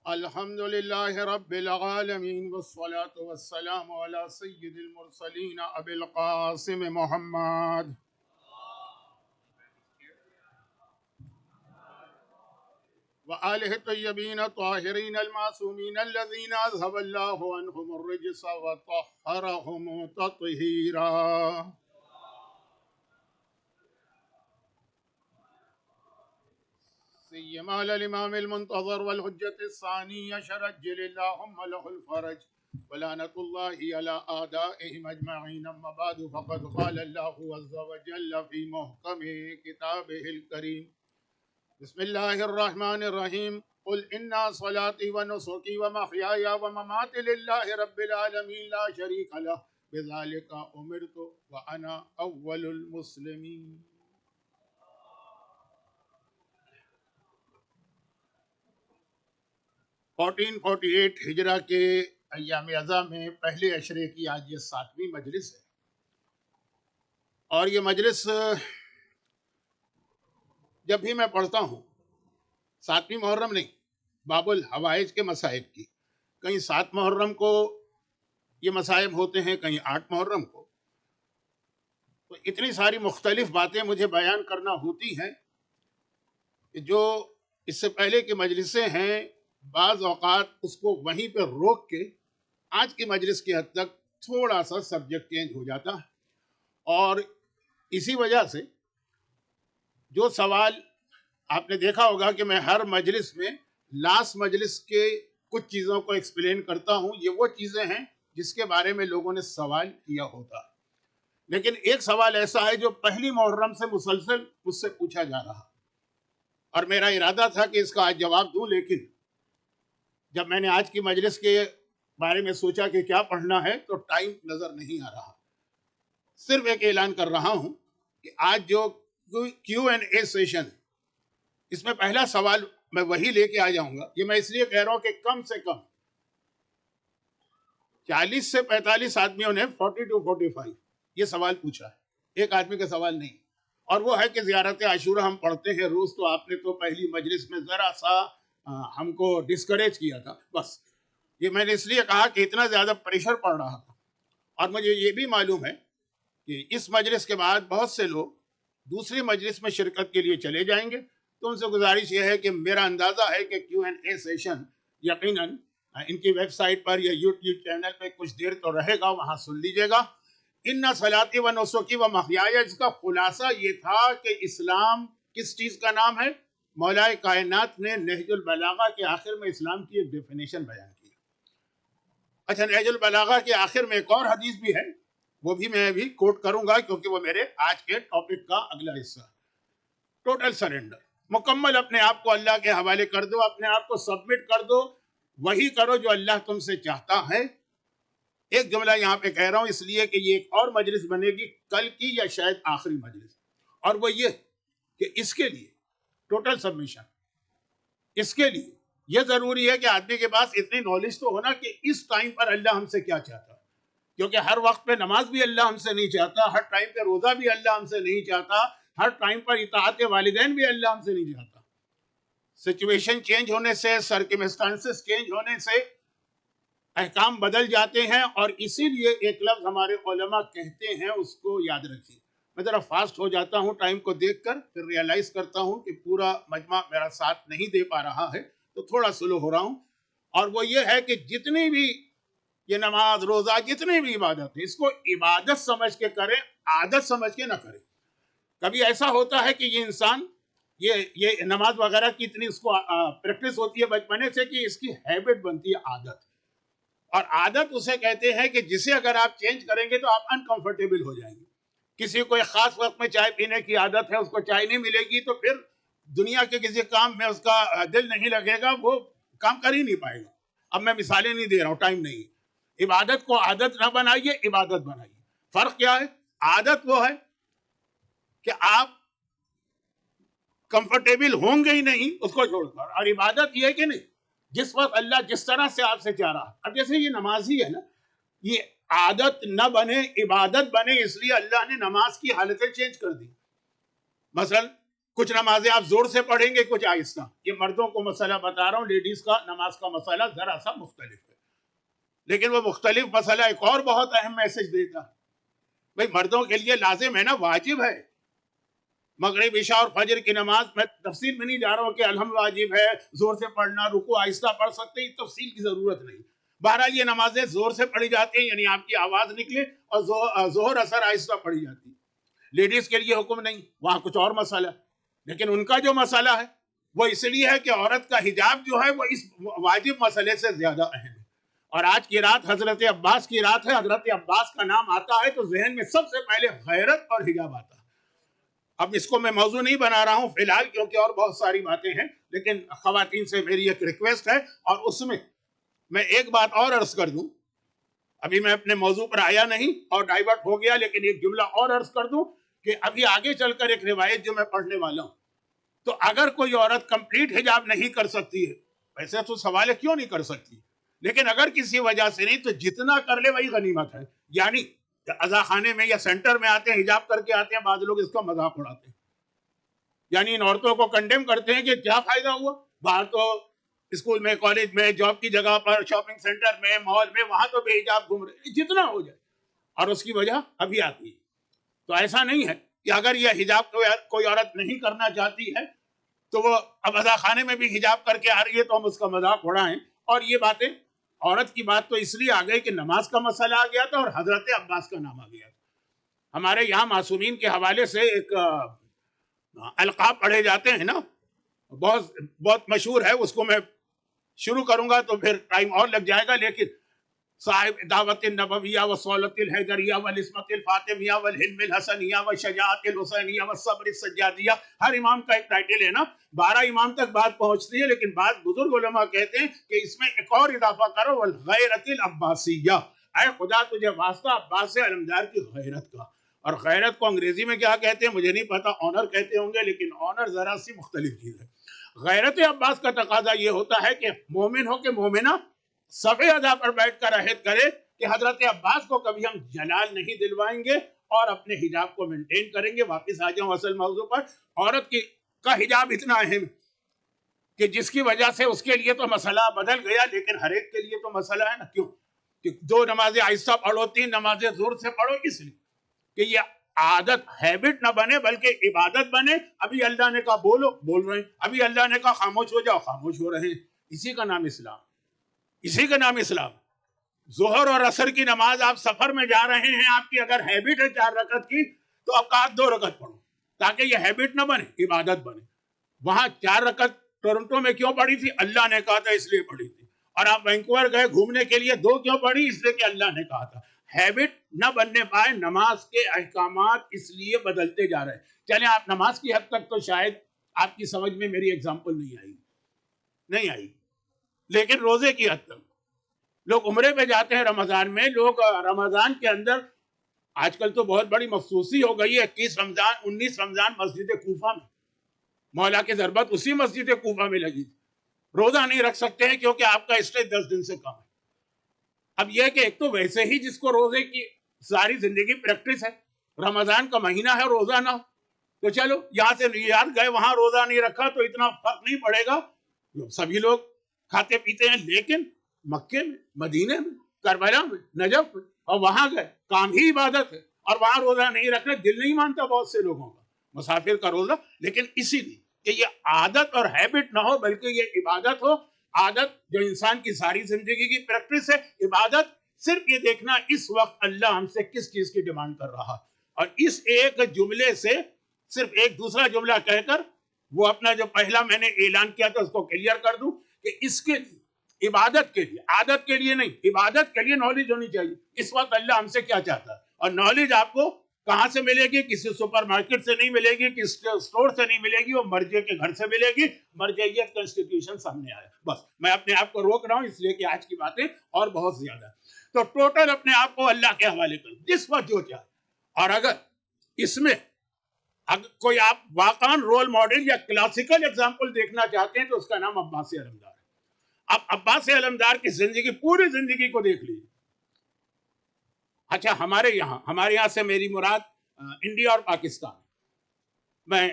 الحمد لله رب العالمين والصلاة والسلام على سيد المرسلين أبي القاسم محمد وآله الطيبين الطاهرين المعصومين الذين أذهب الله عنهم الرجس وطهرهم تطهيرا. سيما على الإمام المنتظر والحجة الثانية شرجل اللهم له الفرج ولعنة الله على أعدائهم أجمعين. أما بعد فقد قال الله عز وجل في محكم كتابه الكريم: بسم الله الرحمن الرحيم. قل إن صلاتي ونسكي ومحياي ومماتي لله رب العالمين لا شريك له بذلك أمرت وأنا أول المسلمين. 1448 ہجرہ کے ایام ازاں میں پہلے عشرے کی آج یہ 7ویں مجلس ہے، اور یہ مجلس جب بھی میں پڑھتا ہوں 7ویں محرم نہیں، باب الحوائج کے مصائب کی، کہیں 7 محرم کو یہ مصائب ہوتے ہیں، کہیں 8 محرم کو، تو اتنی ساری مختلف باتیں مجھے بیان کرنا ہوتی ہیں کہ جو اس سے پہلے کی مجلسیں ہیں بعض اوقات اس کو وہیں پہ روک کے آج کی مجلس کی حد تک تھوڑا سا سبجیکٹ چینج ہو جاتا ہے، اور اسی وجہ سے جو سوال آپ نے دیکھا ہوگا کہ میں ہر مجلس میں لاسٹ مجلس کے کچھ چیزوں کو ایکسپلین کرتا ہوں، یہ وہ چیزیں ہیں جس کے بارے میں لوگوں نے سوال کیا ہوتا ہے، لیکن ایک سوال ایسا ہے جو پہلی محرم سے مسلسل مجھ سے پوچھا جا رہا، اور میرا ارادہ تھا کہ اس کا آج جواب دوں، لیکن جب میں نے آج کی مجلس کے بارے میں سوچا کہ کیا پڑھنا ہے تو ٹائم نظر نہیں آ رہا. صرف ایک اعلان کر رہا ہوں کہ آج جو کیو این اے سیشن ہے اس میں پہلا سوال میں وہی لے کے آ جاؤں گا. یہ میں اس لیے کہہ رہا ہوں کہ کم سے کم 40 سے 45 آدمیوں نے 40 to 45 یہ سوال پوچھا ہے، ایک آدمی کا سوال نہیں، اور وہ ہے کہ زیارت عاشورہ ہم پڑھتے ہیں روز، تو آپ نے تو پہلی مجلس میں ذرا سا ہم کو ڈسکریج کیا تھا. بس یہ میں نے اس لیے کہا کہ اتنا زیادہ پریشر پڑ رہا تھا، اور مجھے یہ بھی معلوم ہے کہ اس مجلس کے بعد بہت سے لوگ دوسری مجلس میں شرکت کے لیے چلے جائیں گے، تو ان سے گزارش یہ ہے کہ میرا اندازہ ہے کہ کیو این اے سیشن یقیناً ان کی ویب سائٹ پر یا یوٹیوب چینل پہ کچھ دیر تو رہے گا، وہاں سن لیجیے گا. ان صلاتی و نسکی و محیایا، اس کا خلاصہ یہ تھا کہ اسلام کس چیز کا نام ہے. مولائے کائنات نے نہج البلاغہ کے آخر میں اسلام کی ایک ڈیفینیشن بیان کی. اچھا، نہج البلاغہ کے آخر میں ایک اور حدیث بھی ہے، وہ بھی میں ابھی کوٹ کروں گا کیونکہ وہ میرے آج کے ٹاپک کا اگلا حصہ ہے. ٹوٹل سرنڈر، مکمل اپنے آپ کو اللہ کے حوالے کر دو، اپنے آپ کو سبمٹ کر دو، وہی کرو جو اللہ تم سے چاہتا ہے. ایک جملہ یہاں پہ کہہ رہا ہوں اس لیے کہ یہ ایک اور مجلس بنے گی کل کی یا شاید آخری مجلس، اور وہ یہ کہ اس کے لیے ٹوٹل سبمیشن، اس کے لیے یہ ضروری ہے کہ آدمی کے پاس اتنی نالج تو ہونا کہ اس ٹائم پر اللہ ہم سے کیا چاہتا ہے، کیونکہ ہر وقت پہ نماز بھی اللہ ہم سے نہیں چاہتا، ہر ٹائم پہ روزہ بھی اللہ ہم سے نہیں چاہتا، ہر ٹائم پر اطاعت والدین بھی اللہ ہم سے نہیں چاہتا. سچویشن چینج ہونے سے، سرکمسٹانسز چینج ہونے سے احکام بدل جاتے ہیں، اور اسی لیے ایک لفظ ہمارے علماء کہتے ہیں، اس کو یاد رکھیے. میں ذرا فاسٹ ہو جاتا ہوں ٹائم کو دیکھ کر، پھر ریئلائز کرتا ہوں کہ پورا مجمع میرا ساتھ نہیں دے پا رہا ہے تو تھوڑا سلو ہو رہا ہوں. اور وہ یہ ہے کہ جتنی بھی یہ نماز روزہ جتنی بھی عبادت ہے، اس کو عبادت سمجھ کے کریں، عادت سمجھ کے نہ کریں. کبھی ایسا ہوتا ہے کہ یہ انسان یہ نماز وغیرہ کی اتنی اس کو پریکٹس ہوتی ہے بچپنے سے کہ اس کی ہیبٹ بنتی ہے عادت، اور عادت اسے کہتے ہیں کہ جسے اگر آپ چینج کریں گے تو آپ انکمفرٹیبل ہو جائیں گے. کسی کو ایک خاص وقت میں چائے پینے کی عادت ہے، اس کو چائے نہیں ملے گی تو پھر دنیا کے کسی کام میں اس کا دل نہیں لگے گا، وہ کام کر ہی نہیں پائے گا. اب میں مثالیں نہیں دے رہا ہوں، ٹائم نہیں. عبادت کو عادت نہ بنائیے، عبادت بنائیے. فرق کیا ہے؟ عادت وہ ہے کہ آپ کمفرٹیبل ہوں گے ہی نہیں اس کو چھوڑ کر، اور عبادت یہ ہے کہ نہیں جس وقت اللہ جس طرح سے آپ سے چاہ رہا. اب جیسے یہ نماز ہی ہے نا، یہ عادت نہ بنے عبادت بنے، اس لیے اللہ نے نماز کی حالتیں چینج کر دی. مثلا کچھ نمازیں آپ زور سے پڑھیں گے، کچھ آہستہ. یہ مردوں کو مسئلہ بتا رہا ہوں، لیڈیز کا نماز کا مسئلہ ذرا سا مختلف ہے. لیکن وہ مختلف مسئلہ ایک اور بہت اہم میسج دیتا ہے. بھئی مردوں کے لیے لازم ہے نا، واجب ہے. مغرب عشاء اور فجر کی نماز میں تفصیل میں نہیں جا رہا ہوں کہ الحمد واجب ہے، زور سے پڑھنا، رکوع آہستہ پڑھ سکتے ہیں، تفصیل کی ضرورت نہیں. بہرحال یہ نمازیں زور سے پڑھی جاتی ہیں، یعنی آپ کی آواز نکلے، اور ظہر اثر آہستہ پڑھی جاتی ہے. لیڈیز کے لیے حکم نہیں، وہاں کچھ اور مسئلہ. لیکن ان کا جو مسئلہ ہے وہ اس لیے ہے کہ عورت کا حجاب جو ہے وہ اس واجب مسئلے سے زیادہ اہم ہے. اور آج کی رات حضرت عباس کی رات ہے. حضرت عباس کا نام آتا ہے تو ذہن میں سب سے پہلے غیرت اور حجاب آتا ہے. اب اس کو میں موضوع نہیں بنا رہا ہوں فی الحال، کیونکہ اور بہت ساری باتیں ہیں، لیکن خواتین سے میری ایک ریکویسٹ ہے. اور اس میں ایک بات اور عرض کر دوں. ابھی میں اپنے موضوع پر آیا نہیں اور ڈائیورٹ ہو گیا، لیکن ایک جملہ اور عرض کر دوں کہ ابھی آگے چل کر ایک روایت جو میں پڑھنے والا ہوں، تو اگر کوئی عورت کمپلیٹ حجاب نہیں کر سکتی ہے، ویسے تو سوال ہے کیوں نہیں کر سکتی، لیکن اگر کسی وجہ سے نہیں تو جتنا کر لے وہی غنیمت ہے. یعنی عزا خانے میں یا سینٹر میں آتے ہیں، حجاب کر کے آتے ہیں، بعض لوگ اس کا مذاق اڑاتے ہیں، یعنی ان عورتوں کو کنڈیم کرتے ہیں کہ کیا فائدہ ہوا، باہر تو اسکول میں، کالج میں، جاب کی جگہ پر، شاپنگ سینٹر میں، مال میں، وہاں تو بے حجاب گھوم رہے، جتنا ہو جائے. اور اس کی وجہ ابھی آتی ہے. تو ایسا نہیں ہے کہ اگر یہ حجاب کوئی عورت نہیں کرنا چاہتی ہے تو وہ اب عزا خانے میں بھی حجاب کر کے آ رہی ہے تو ہم اس کا مذاق اڑائیں. اور یہ باتیں، عورت کی بات تو اس لیے آ گئی کہ نماز کا مسئلہ آ گیا تھا اور حضرت عباس کا نام آ گیا تھا. ہمارے یہاں معصومین کے حوالے سے ایک القاب پڑھے جاتے ہیں نا، بہت بہت مشہور ہے. اس کو میں شروع کروں گا تو پھر ٹائم اور لگ جائے گا. لیکن صاحب دعوت النبویہ وصولت الحیدریہ والعصمت الفاطمیہ والحلم الحسنیہ وشجاعت الحسینیہ والصبر السجادیہ، ہر امام کا ایک ٹائٹل ہے نا. 12 امام تک بات پہنچتی ہے، لیکن بعض بزرگ علماء کہتے ہیں کہ اس میں ایک اور اضافہ کرو، والغیرت العباسیہ، اے خدا تجھے واسطہ عباس علمدار کی غیرت کا. اور غیرت کو انگریزی میں کیا کہتے ہیں مجھے نہیں پتا، آنر کہتے ہوں گے، لیکن آنر ذرا سی مختلف چیز ہے. غیرت عباس کا تقاضا یہ ہوتا ہے کہ مومن ہو کہ مومنہ صفحے ادا پر بیٹھ کر عہد کرے کہ حضرت عباس کو کبھی ہم جلال نہیں دلوائیں گے اور اپنے حجاب کو مینٹین کریں گے. واپس آ جاؤں اصل موضوع پر. عورت کا حجاب اتنا اہم کہ جس کی وجہ سے اس کے لیے تو مسئلہ بدل گیا، لیکن ہر ایک کے لیے تو مسئلہ ہے نا. کیوں کہ 2 نمازیں آہستہ پڑھو، 3 نمازیں زور سے پڑھو، اس لیے کہ یہ عادت ہیبٹ نہ بنے بلکہ عبادت بنے. ابھی اللہ نے کہا بولو، بول رہے ہیں. ابھی اللہ نے کہا خاموش ہو جاؤ، خاموش ہو رہے ہیں. اسی کا نام اسلام، اسی کا نام اسلام. ظہر اور عصر کی نماز آپ سفر میں جا رہے ہیں، آپ کی اگر ہیبٹ ہے 4 رکعت کی تو آپ کہا 2 رکعت پڑھو، تاکہ یہ ہیبٹ نہ بنے، عبادت بنے. وہاں 4 رکعت ٹورنٹو میں کیوں پڑھی تھی؟ اللہ نے کہا تھا اس لیے پڑھی تھی. اور آپ وینکوور گئے گھومنے کے لیے 2 کیوں پڑھی؟ اس لیے کہ اللہ نے کہا تھا. ہیبٹ نہ بننے پائے. نماز کے احکامات اس لیے بدلتے جا رہے ہیں. چلیں آپ نماز کی حد تک تو شاید آپ کی سمجھ میں میری اگزامپل نہیں آئی، لیکن روزے کی حد تک لوگ عمرے پہ جاتے ہیں رمضان میں. لوگ رمضان کے اندر، آج کل تو بہت بڑی مخصوصی ہو گئی ہے، 21 رمضان 19 رمضان مسجد کوفہ میں مولا کی ضربت اسی مسجد کوفہ میں لگی تھی. روزہ نہیں رکھ سکتے ہیں کیونکہ آپ کا اسٹیج 10 دن سے کم ہے. اب یہ کہ ایک تو ویسے ہی جس کو روزے کی ساری زندگی پریکٹس ہے، رمضان کا مہینہ ہے روزہ نہ ہو تو چلو یہاں سے ریاض گئے وہاں روزہ نہیں رکھا تو اتنا فرق نہیں پڑے گا، سبھی لوگ کھاتے پیتے ہیں. لیکن مکے میں، مدینے میں، کربلا میں، نجف میں، اور وہاں گئے کام ہی عبادت ہے اور وہاں روزہ نہیں رکھنا دل نہیں مانتا بہت سے لوگوں کا، مسافر کا روزہ. لیکن اسی لیے کہ یہ عادت اور ہیبٹ نہ ہو بلکہ یہ عبادت ہو. عادت جو انسان کی ساری زندگی کی پریکٹس ہے، عبادت صرف یہ دیکھنا اس وقت اللہ ہم سے کس چیز کی ڈیمانڈ کر رہا، اور اس ایک جملے سے صرف ایک دوسرا جملہ کہہ کر وہ اپنا جو پہلا میں نے اعلان کیا تھا اس کو کلیئر کر دوں کہ اس کے لیے، عبادت کے لیے، عادت کے لیے نہیں، عبادت کے لیے نالج ہونی چاہیے. اس وقت اللہ ہم سے کیا چاہتا ہے، اور نالج آپ کو کہاں سے ملے گی؟ کسی سپر مارکیٹ سے نہیں ملے گی، کسی اسٹور سے نہیں ملے گی، وہ مرجع کے گھر سے ملے گی. مرجعیت کا انسٹیٹیوشن سامنے آیا. بس میں اپنے آپ کو روک رہا ہوں اس لیے کہ آج کی باتیں اور بہت زیادہ. تو ٹوٹل اپنے آپ کو اللہ کے حوالے کرو جس وقت جو چاہے. اور اگر اس میں اگر کوئی آپ واقعاً رول ماڈل یا کلاسیکل ایگزامپل دیکھنا چاہتے ہیں تو اس کا نام عباس علمدار ہے. اب عباس علمدار کی زندگی، پوری زندگی کو دیکھ لیجیے. اچھا ہمارے یہاں سے میری مراد انڈیا اور پاکستان. میں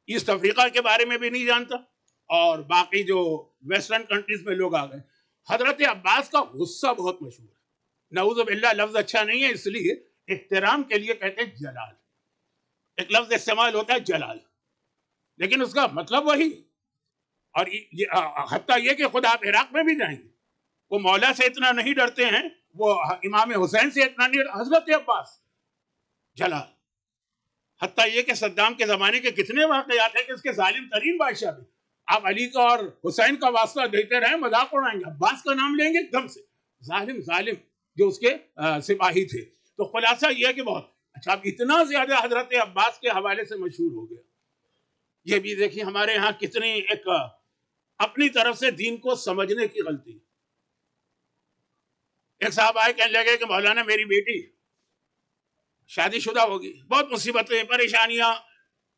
ایسٹ افریقہ کے بارے میں بھی نہیں جانتا، اور باقی جو ویسٹرن کنٹریز میں لوگ آ گئے. حضرت عباس کا غصہ بہت مشہور ہے، نعوذ باللہ لفظ اچھا نہیں ہے، اس لیے احترام کے لیے کہتے ہیں جلال. ایک لفظ استعمال ہوتا ہے جلال، لیکن اس کا مطلب وہی. اور حتیٰ یہ کہ خود آپ عراق میں بھی جائیں گے، وہ مولا سے اتنا نہیں ڈرتے ہیں، وہ امام حسین سے اتنا نہیں ڈرتے. حضرت عباس جلال. حتیٰ یہ کہ صدام کے زمانے کے کتنے واقعات ہیں کہ اس کے ظالم ترین بادشاہ بھی آپ علی کا اور حسین کا واسطہ دیتے رہیں، مذاق اڑائیں گے، عباس کا نام لیں گے ایک دم سے، ظالم جو اس کے سپاہی تھے. تو خلاصہ یہ ہے کہ بہت اچھا. اب اتنا زیادہ حضرت عباس کے حوالے سے مشہور ہو گیا. یہ بھی دیکھیے ہمارے ہاں کتنی ایک اپنی طرف سے دین کو سمجھنے کی غلطی. ایک صاحب آئے کہنے لگے کہ مولانا میری بیٹی شادی شدہ ہوگی، بہت مصیبتیں پریشانیاں،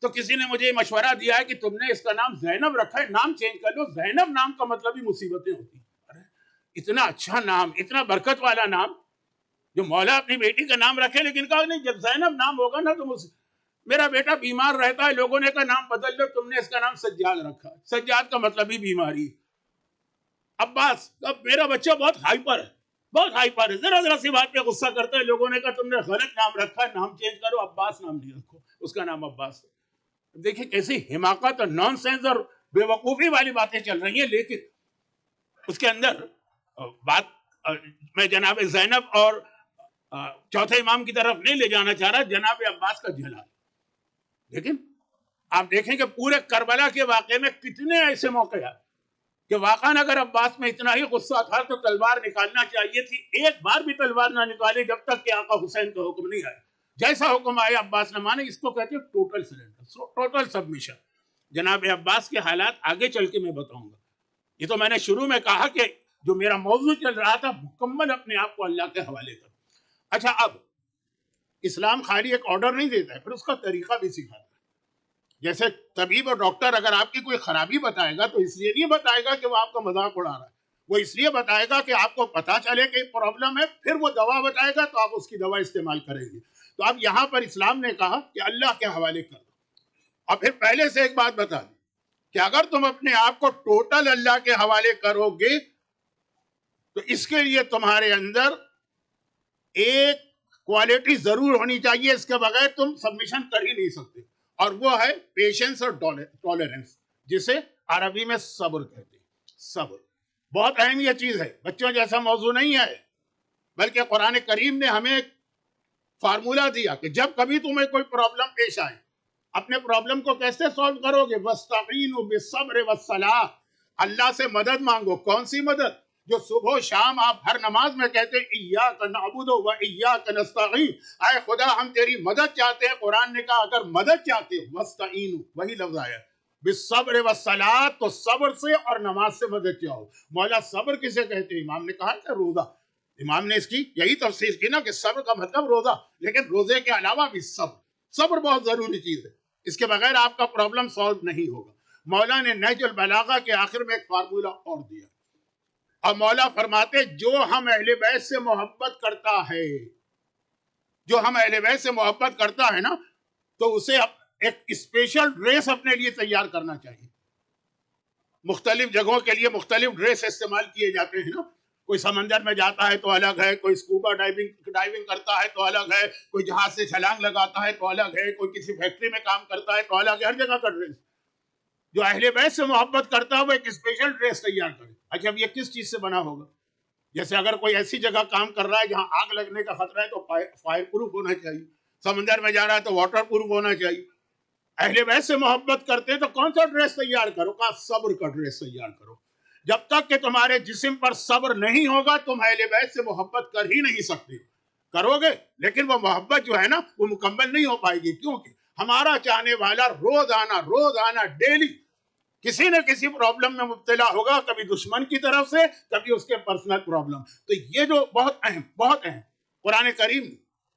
تو کسی نے مجھے مشورہ دیا ہے کہ تم نے اس کا نام زینب رکھا ہے، نام چینج کر لو. زینب نام کا مطلب ہی مصیبتیں ہوتی ہیں. اتنا اچھا نام، اتنا برکت والا نام، جو مولا اپنی بیٹی کا نام رکھے. لیکن کہا نہیں، جب زینب نام ہوگا نا تو میرا بیٹا بیمار رہتا ہے، لوگوں نے کہا نام بدل لو، تم نے اس کا نام سجاد رکھا. سجاد کا مطلب ہی بیماری. عباس، اب میرا بچہ بہت ہائپر ہے، بہت ہائپر ہے، ذرا سی بات پہ غصہ کرتا ہے. لوگوں نے کہا تم نے غلط نام رکھا ہے، نام چینج کرو، عباس نام نہیں رکھو. اس کا نام عباس ہے. دیکھیں کیسی حماقت اور نان سینس اور بے وقوفی والی باتیں چل رہی ہیں. لیکن اس کے اندر بات میں جناب زینب اور چوتھے امام کی طرف نہیں لے جانا چاہ رہا، جناب عباس کا جلال. لیکن آپ دیکھیں کہ پورے کربلا کے واقعے میں کتنے ایسے موقع ہیں کہ واقعاً اگر عباس میں اتنا ہی غصہ تھا تو تلوار نکالنا چاہیے تھی. ایک بار بھی تلوار نہ نکالے جب تک کہ آقا حسین کا حکم نہیں آیا. جیسا حکم آیا عباس نے مانے. اس کو کہتے ہیں ٹوٹل سرنڈر، ٹوٹل سبمیشن. جناب عباس کے حالات آگے چل کے میں بتاؤں گا. یہ تو میں نے شروع میں کہا کہ جو میرا موضوع چل رہا تھا مکمل اپنے آپ کو اللہ کے حوالے کر. اچھا، اب اسلام خالی ایک آرڈر نہیں دیتا ہے، پھر اس کا طریقہ بھی سکھاتا ہے. جیسے طبیب اور ڈاکٹر اگر آپ کی کوئی خرابی بتائے گا تو اس لیے نہیں بتائے گا کہ وہ آپ کا مذاق اڑا رہا ہے، وہ اس لیے بتائے گا کہ آپ کو پتا چلے کہ پرابلم ہے، پھر وہ دوا بتائے گا تو آپ اس کی دوا استعمال کریں گے. تو اب یہاں پر اسلام نے کہا کہ اللہ کے حوالے کر دو. اور پھر پہلے سے ایک بات بتا دیں کہ اگر تم اپنے آپ کو ٹوٹل اللہ کے حوالے کرو گے تو اس کے لیے تمہارے اندر ایک کوالٹی ضرور ہونی چاہیے، اس کے بغیر تم سبمیشن کر ہی نہیں سکتے، اور وہ ہے پیشنس اور ٹالرنس، جسے عربی میں صبر کہتے ہیں. صبر بہت اہم یہ چیز ہے، بچوں جیسا موضوع نہیں ہے، بلکہ قرآن کریم نے ہمیں ایک فارمولہ دیا کہ جب کبھی تمہیں کوئی پرابلم پیش آئے، اپنے پرابلم کو کیسے سالو کرو گے؟ وَاسْتَعِينُوا بِالصَّبْرِ وَالصَّلَاةِ، اللہ سے مدد مانگو. کون سی مدد؟ جو صبح و شام آپ ہر نماز میں کہتے ہیں اِيَّاكَ نَعْبُدُ وَإِيَّاكَ نَسْتَعِينُ، اے خدا ہم تیری مدد چاہتے ہیں. قرآن نے کہا اگر مدد چاہتے ہو وَاسْتَعِينُوا، وہی لفظ آیا بِالصَّبْرِ وَالصَّلَاةِ، تو صبر سے اور نماز سے مدد چاہو. مولا صبر کسے کہتے ہیں؟ امام نے کہا کہ روزہ. امام نے اس کی یہی تفسیر کی نا کہ صبر کا مطلب روزہ، لیکن روزے کے علاوہ بھی صبر بہت ضروری چیز ہے، اس کے بغیر آپ کا پرابلم سالو نہیں ہوگا. مولا نے نہج البلاغہ کے آخر میں ایک فارمولہ اور دیا، اور مولا فرماتے جو ہم اہل بیت سے محبت کرتا ہے، جو ہم اہل بیت سے محبت کرتا ہے نا، تو اسے ایک اسپیشل ڈریس اپنے لیے تیار کرنا چاہیے. مختلف جگہوں کے لیے مختلف ڈریس استعمال کیے جاتے ہیں نا. کوئی سمندر میں جاتا ہے تو الگ ہے، کوئی اسکوبا ڈائیونگ کرتا ہے تو الگ ہے، کوئی جہاز سے چھلانگ لگاتا ہے تو الگ ہے، کوئی کسی فیکٹری میں کام کرتا ہے تو الگ ہے. ہر جگہ کا ڈریس. جو اہل بیت سے محبت کرتا ہے وہ ایک اسپیشل ڈریس تیار کرے. اچھا، اب یہ کس چیز سے بنا ہوگا؟ جیسے اگر کوئی ایسی جگہ کام کر رہا ہے جہاں آگ لگنے کا خطرہ ہے تو فائر پروف ہونا چاہیے. سمندر میں جا رہا ہے تو واٹر پروف ہونا چاہیے. اہل بیت سے محبت کرتے ہیں تو کون سا ڈریس تیار کرو؟ کہا صبر کا ڈریس تیار کرو. جب تک کہ تمہارے جسم پر صبر نہیں ہوگا تم اہل بیت سے محبت کر ہی نہیں سکتے. کرو گے لیکن وہ محبت جو ہے نا وہ مکمل نہیں ہو پائے گی، کیونکہ ہمارا چاہنے والا روزانہ ڈیلی کسی نہ کسی پرابلم میں مبتلا ہوگا، کبھی دشمن کی طرف سے، کبھی اس کے پرسنل پرابلم. تو یہ جو بہت اہم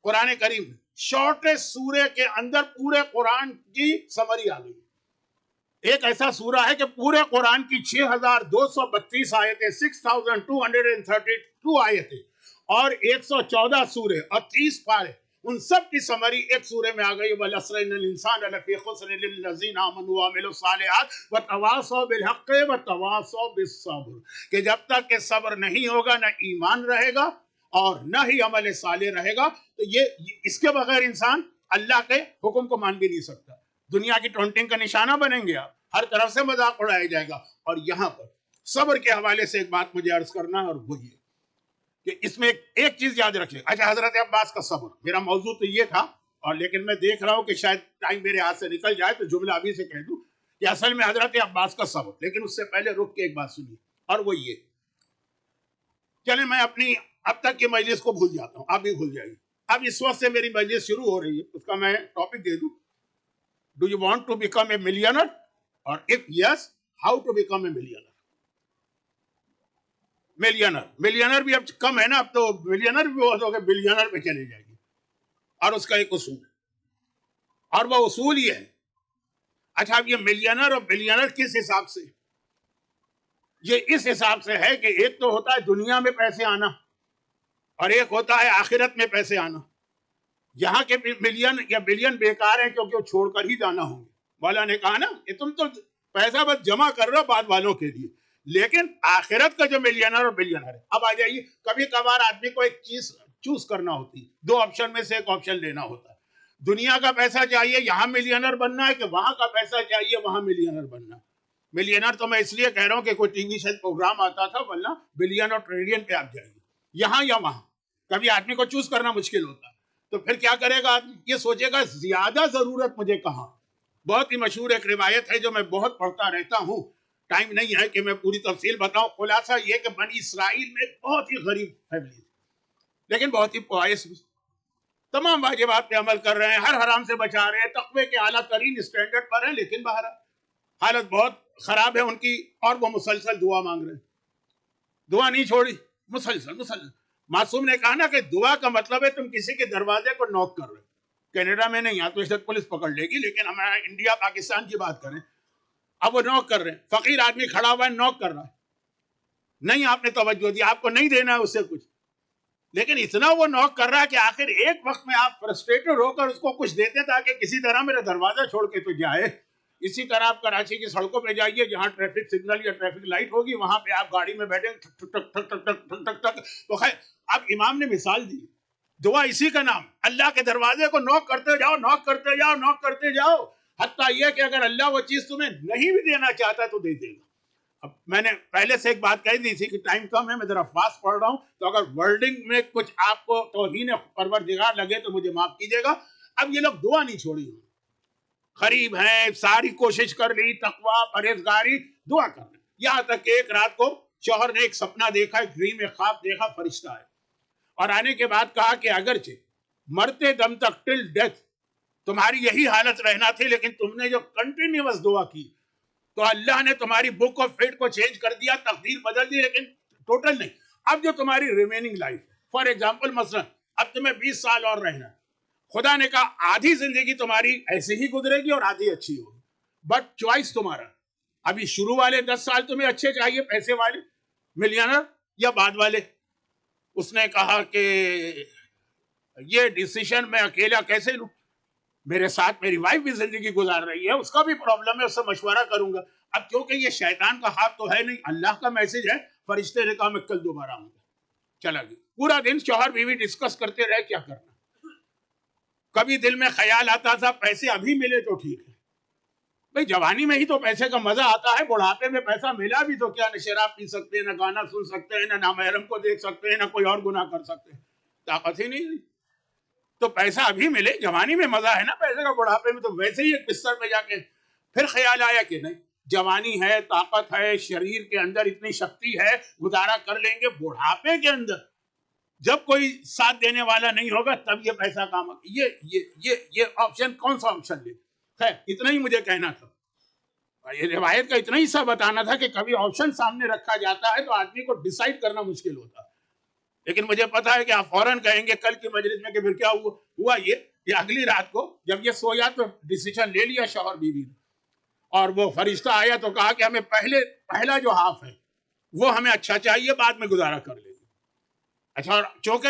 قرآن کریم شارٹیسٹ سورے کے اندر پورے قرآن کی سمری آ گئی. ایک ایسا سورہ ہے کہ پورے قرآن کی 6232 آیتیں، 6232 آیتیں اور 114 سورے اور 30 پارے، ان سب کی سمری ایک سورے میں آ گئی، وَالْعَصْرِ إِنَّ الْإِنسَانَ لَفِي خُسْرٍ إِلَّا الَّذِينَ آمَنُوا وَعَمِلُوا الصَّالِحَاتِ وَتَوَاصَوْا بِالْحَقِّ وَتَوَاصَوْا بِالصَّبْرِ، کہ جب تک کہ صبر نہیں ہوگا نہ ایمان رہے گا اور نہ ہی عمل صالح رہے گا، تو یہ اس کے بغیر انسان اللہ کے حکم کو مان بھی نہیں سکتا. دنیا کی ٹونٹنگ کا نشانہ بنیں گے آپ، ہر طرف سے مذاق اڑایا جائے گا. اور یہاں پر صبر کے حوالے سے ایک بات مجھے عرض کرنا ہے، اور وہ یہ کہ اس میں ایک چیز یاد رکھ لیں. اچھا، حضرت عباس کا صبر، میرا موضوع تو یہ تھا، اور لیکن میں دیکھ رہا ہوں کہ شاید ٹائم میرے ہاتھ سے نکل جائے تو جملہ ابھی سے کہہ دوں کہ اصل میں حضرت عباس کا صبر. لیکن اس سے پہلے رک کے ایک بات سنیے، اور وہ یہ، چلیں میں اپنی اب تک کی مجلس کو بھول جاتا ہوں، آپ بھی بھول جائیے. اب اس وقت سے میری مجلس شروع ہو رہی ہے، اس کا میں ٹاپک دے دوں، do you want to become a millionaire, اور if yes how to become a millionaire. Millionaire بھی اب کم ہے نا، اب تو ملینر بھی بہت ہو گئے، بلینر پہ چلے جائے گی. اور اس کا ایک اصول ہے، اور وہ اصول یہ ہے. اچھا، اب یہ ملینر اور بلینر کس حساب سے؟ یہ اس حساب سے ہے کہ ایک تو ہوتا ہے دنیا میں پیسے آنا، اور ایک ہوتا ہے آخرت میں پیسے آنا. یہاں کے ملین یا بلین بیکار ہیں کیونکہ وہ چھوڑ کر ہی جانا ہوں گے. مولا نے کہا نا کہ تم تو پیسہ بس جمع کر رہے ہو بعد والوں کے لیے، لیکن آخرت کا جو ملینر اور بلینر ہے. اب آ جائیے، کبھی کبھار آدمی کو ایک چیز چوز کرنا ہوتی، دو آپشن میں سے ایک آپشن لینا ہوتا ہے. دنیا کا پیسہ چاہیے یہاں ملینر بننا ہے، کہ وہاں کا پیسہ چاہیے وہاں ملینر بننا. ملینر تو میں اس لیے کہہ رہا ہوں کہ کوئی ٹی وی سے پروگرام آتا تھا، ورنہ بلین اور ٹریلین پہ آپ جائیے، یہاں یا وہاں. کبھی آدمی کو چوز کرنا مشکل ہوتا ہے، تو پھر کیا کرے گا آدمی؟ یہ سوچے گا زیادہ ضرورت مجھے کہاں. بہت ہی مشہور ایک روایت ہے جو میں بہت پڑھتا رہتا ہوں، ٹائم نہیں ہے کہ میں پوری تفصیل بتاؤں. خلاصہ یہ کہ بنی اسرائیل میں بہت ہی غریب فیملی تھی، لیکن بہت ہی پوائس بھی، تمام واجبات پہ عمل کر رہے ہیں، ہر حرام سے بچا رہے ہیں، تقوی کے اعلیٰ ترین اسٹینڈرڈ پر ہیں، لیکن باہر حالت بہت خراب ہے ان کی، اور وہ مسلسل دعا مانگ رہے ہیں. دعا نہیں چھوڑی، مسلسل. معصوم نے کہا نا کہ دعا کا مطلب ہے تم کسی کے دروازے کو نوک کر رہے. کینیڈا میں نہیں، یہاں تو اس وقت پولیس پکڑ لے گی، لیکن ہمارا انڈیا پاکستان کی بات کریں، اب وہ نوک کر رہے ہیں، فقیر آدمی کھڑا ہوا ہے، نوک کر رہا ہے، نہیں آپ نے توجہ دی، آپ کو نہیں دینا ہے اس سے کچھ، لیکن اتنا وہ نوک کر رہا ہے کہ آخر ایک وقت میں آپ فرسٹریٹڈ ہو کر اس کو کچھ دیتے تاکہ کسی طرح میرا دروازہ چھوڑ کے تو جائے. اسی طرح آپ کراچی کی سڑکوں پہ جائیے، جہاں ٹریفک سگنل یا ٹریفک لائٹ ہوگی، وہاں پہ آپ گاڑی میں بیٹھیں ٹک ٹک ٹک ٹک ٹک ٹک ٹک ٹک. تو خیر، اب امام نے مثال دی، دعا اسی کا نام، اللہ کے دروازے کو نوک کرتے جاؤ، نوک کرتے جاؤ، نوک کرتے جاؤ، حتیٰ یہ کہ اگر اللہ وہ چیز تمہیں نہیں بھی دینا چاہتا تو دے دے گا. اب میں نے پہلے سے ایک بات کہی دی تھی کہ ٹائم کم ہے، میں ذرا فاسٹ پڑھ رہا ہوں، تو اگر ورڈنگ میں کچھ آپ کو توہین پروردگار لگے تو مجھے معاف کیجیے گا. اب یہ لوگ دعا نہیں چھوڑی، غریب ہیں، ساری کوشش کر لی، تقوی، پرہیزگاری، دعا کر رہے، یہاں تک کہ ایک رات کو شوہر نے ایک سپنا دیکھا، ایک ڈریم، ایک خواب دیکھا، فرشتہ ہے، اور آنے کے بعد کہا کہ اگرچہ مرتے دم تک ٹل ڈیتھ تمہاری یہی حالت رہنا تھی، لیکن تم نے جو کنٹینیوس دعا کی تو اللہ نے تمہاری بک آف فیٹ کو چینج کر دیا، تقدیر بدل دی، لیکن ٹوٹل نہیں. اب جو تمہاری ریمیننگ لائف ہے، فار ایگزامپل مثلا اب تمہیں 20 سال اور رہنا ہے، خدا نے کہا آدھی زندگی تمہاری ایسے ہی گزرے گی اور آدھی اچھی ہوگی، بٹ چوائس تمہارا. ابھی شروع والے 10 سال تمہیں اچھے چاہیے، پیسے والے ملینر، یا بعد والے؟ اس نے کہا کہ یہ ڈیسیشن میں اکیلا کیسے لوں، میرے ساتھ میری وائف بھی زندگی گزار رہی ہے، اس کا بھی پرابلم ہے، اس سے مشورہ کروں گا. اب کیونکہ یہ شیطان کا خواب تو ہے نہیں، اللہ کا میسج ہے، فرشتے نے کہا میں کل دوبارہ آؤں گا. چلا گیا، پورا دن شوہر بیوی ڈسکس کرتے رہے کیا کرنا. کبھی دل میں خیال آتا تھا پیسے ابھی ملے تو ٹھیک ہے، بھئی جوانی میں ہی تو پیسے کا مزہ آتا ہے، بڑھاپے میں پیسہ ملا بھی تو کیا، نہ شراب پی سکتے ہیں، نہ گانا سن سکتے ہیں، نہ نامحرم کو دیکھ سکتے ہیں، نہ کوئی اور گناہ کر سکتے ہیں، طاقت ہی نہیں. تو پیسہ ابھی ملے، جوانی میں مزہ ہے نا پیسے کا، بڑھاپے میں تو ویسے ہی ایک بستر پہ جا کے. پھر خیال آیا کہ نہیں، جوانی ہے، طاقت ہے، شریر کے اندر اتنی شکتی ہے، گزارا کر لیں گے. بڑھاپے کے اندر جب کوئی ساتھ دینے والا نہیں ہوگا تب یہ پیسہ کام آگا. یہ آپشن کون سا آپشن لے. خیر اتنا ہی مجھے کہنا تھا، یہ روایت کا اتنا ہی سا بتانا تھا کہ کبھی آپشن سامنے رکھا جاتا ہے تو آدمی کو ڈیسائیڈ کرنا مشکل ہوتا ہے. لیکن مجھے پتا ہے کہ آپ فوراً کہیں گے کل کی مجلس میں کہ پھر کیا ہوا یہ کہ اگلی رات کو جب یہ سویا تو ڈیسیشن لے لیا شوہر بیوی نے، اور وہ فرشتہ آیا تو کہا کہ ہمیں پہلا جو ہاف ہے وہ ہمیں اچھا چاہیے، بعد میں گزارا کر لیں گے. اچھا، اور چونکہ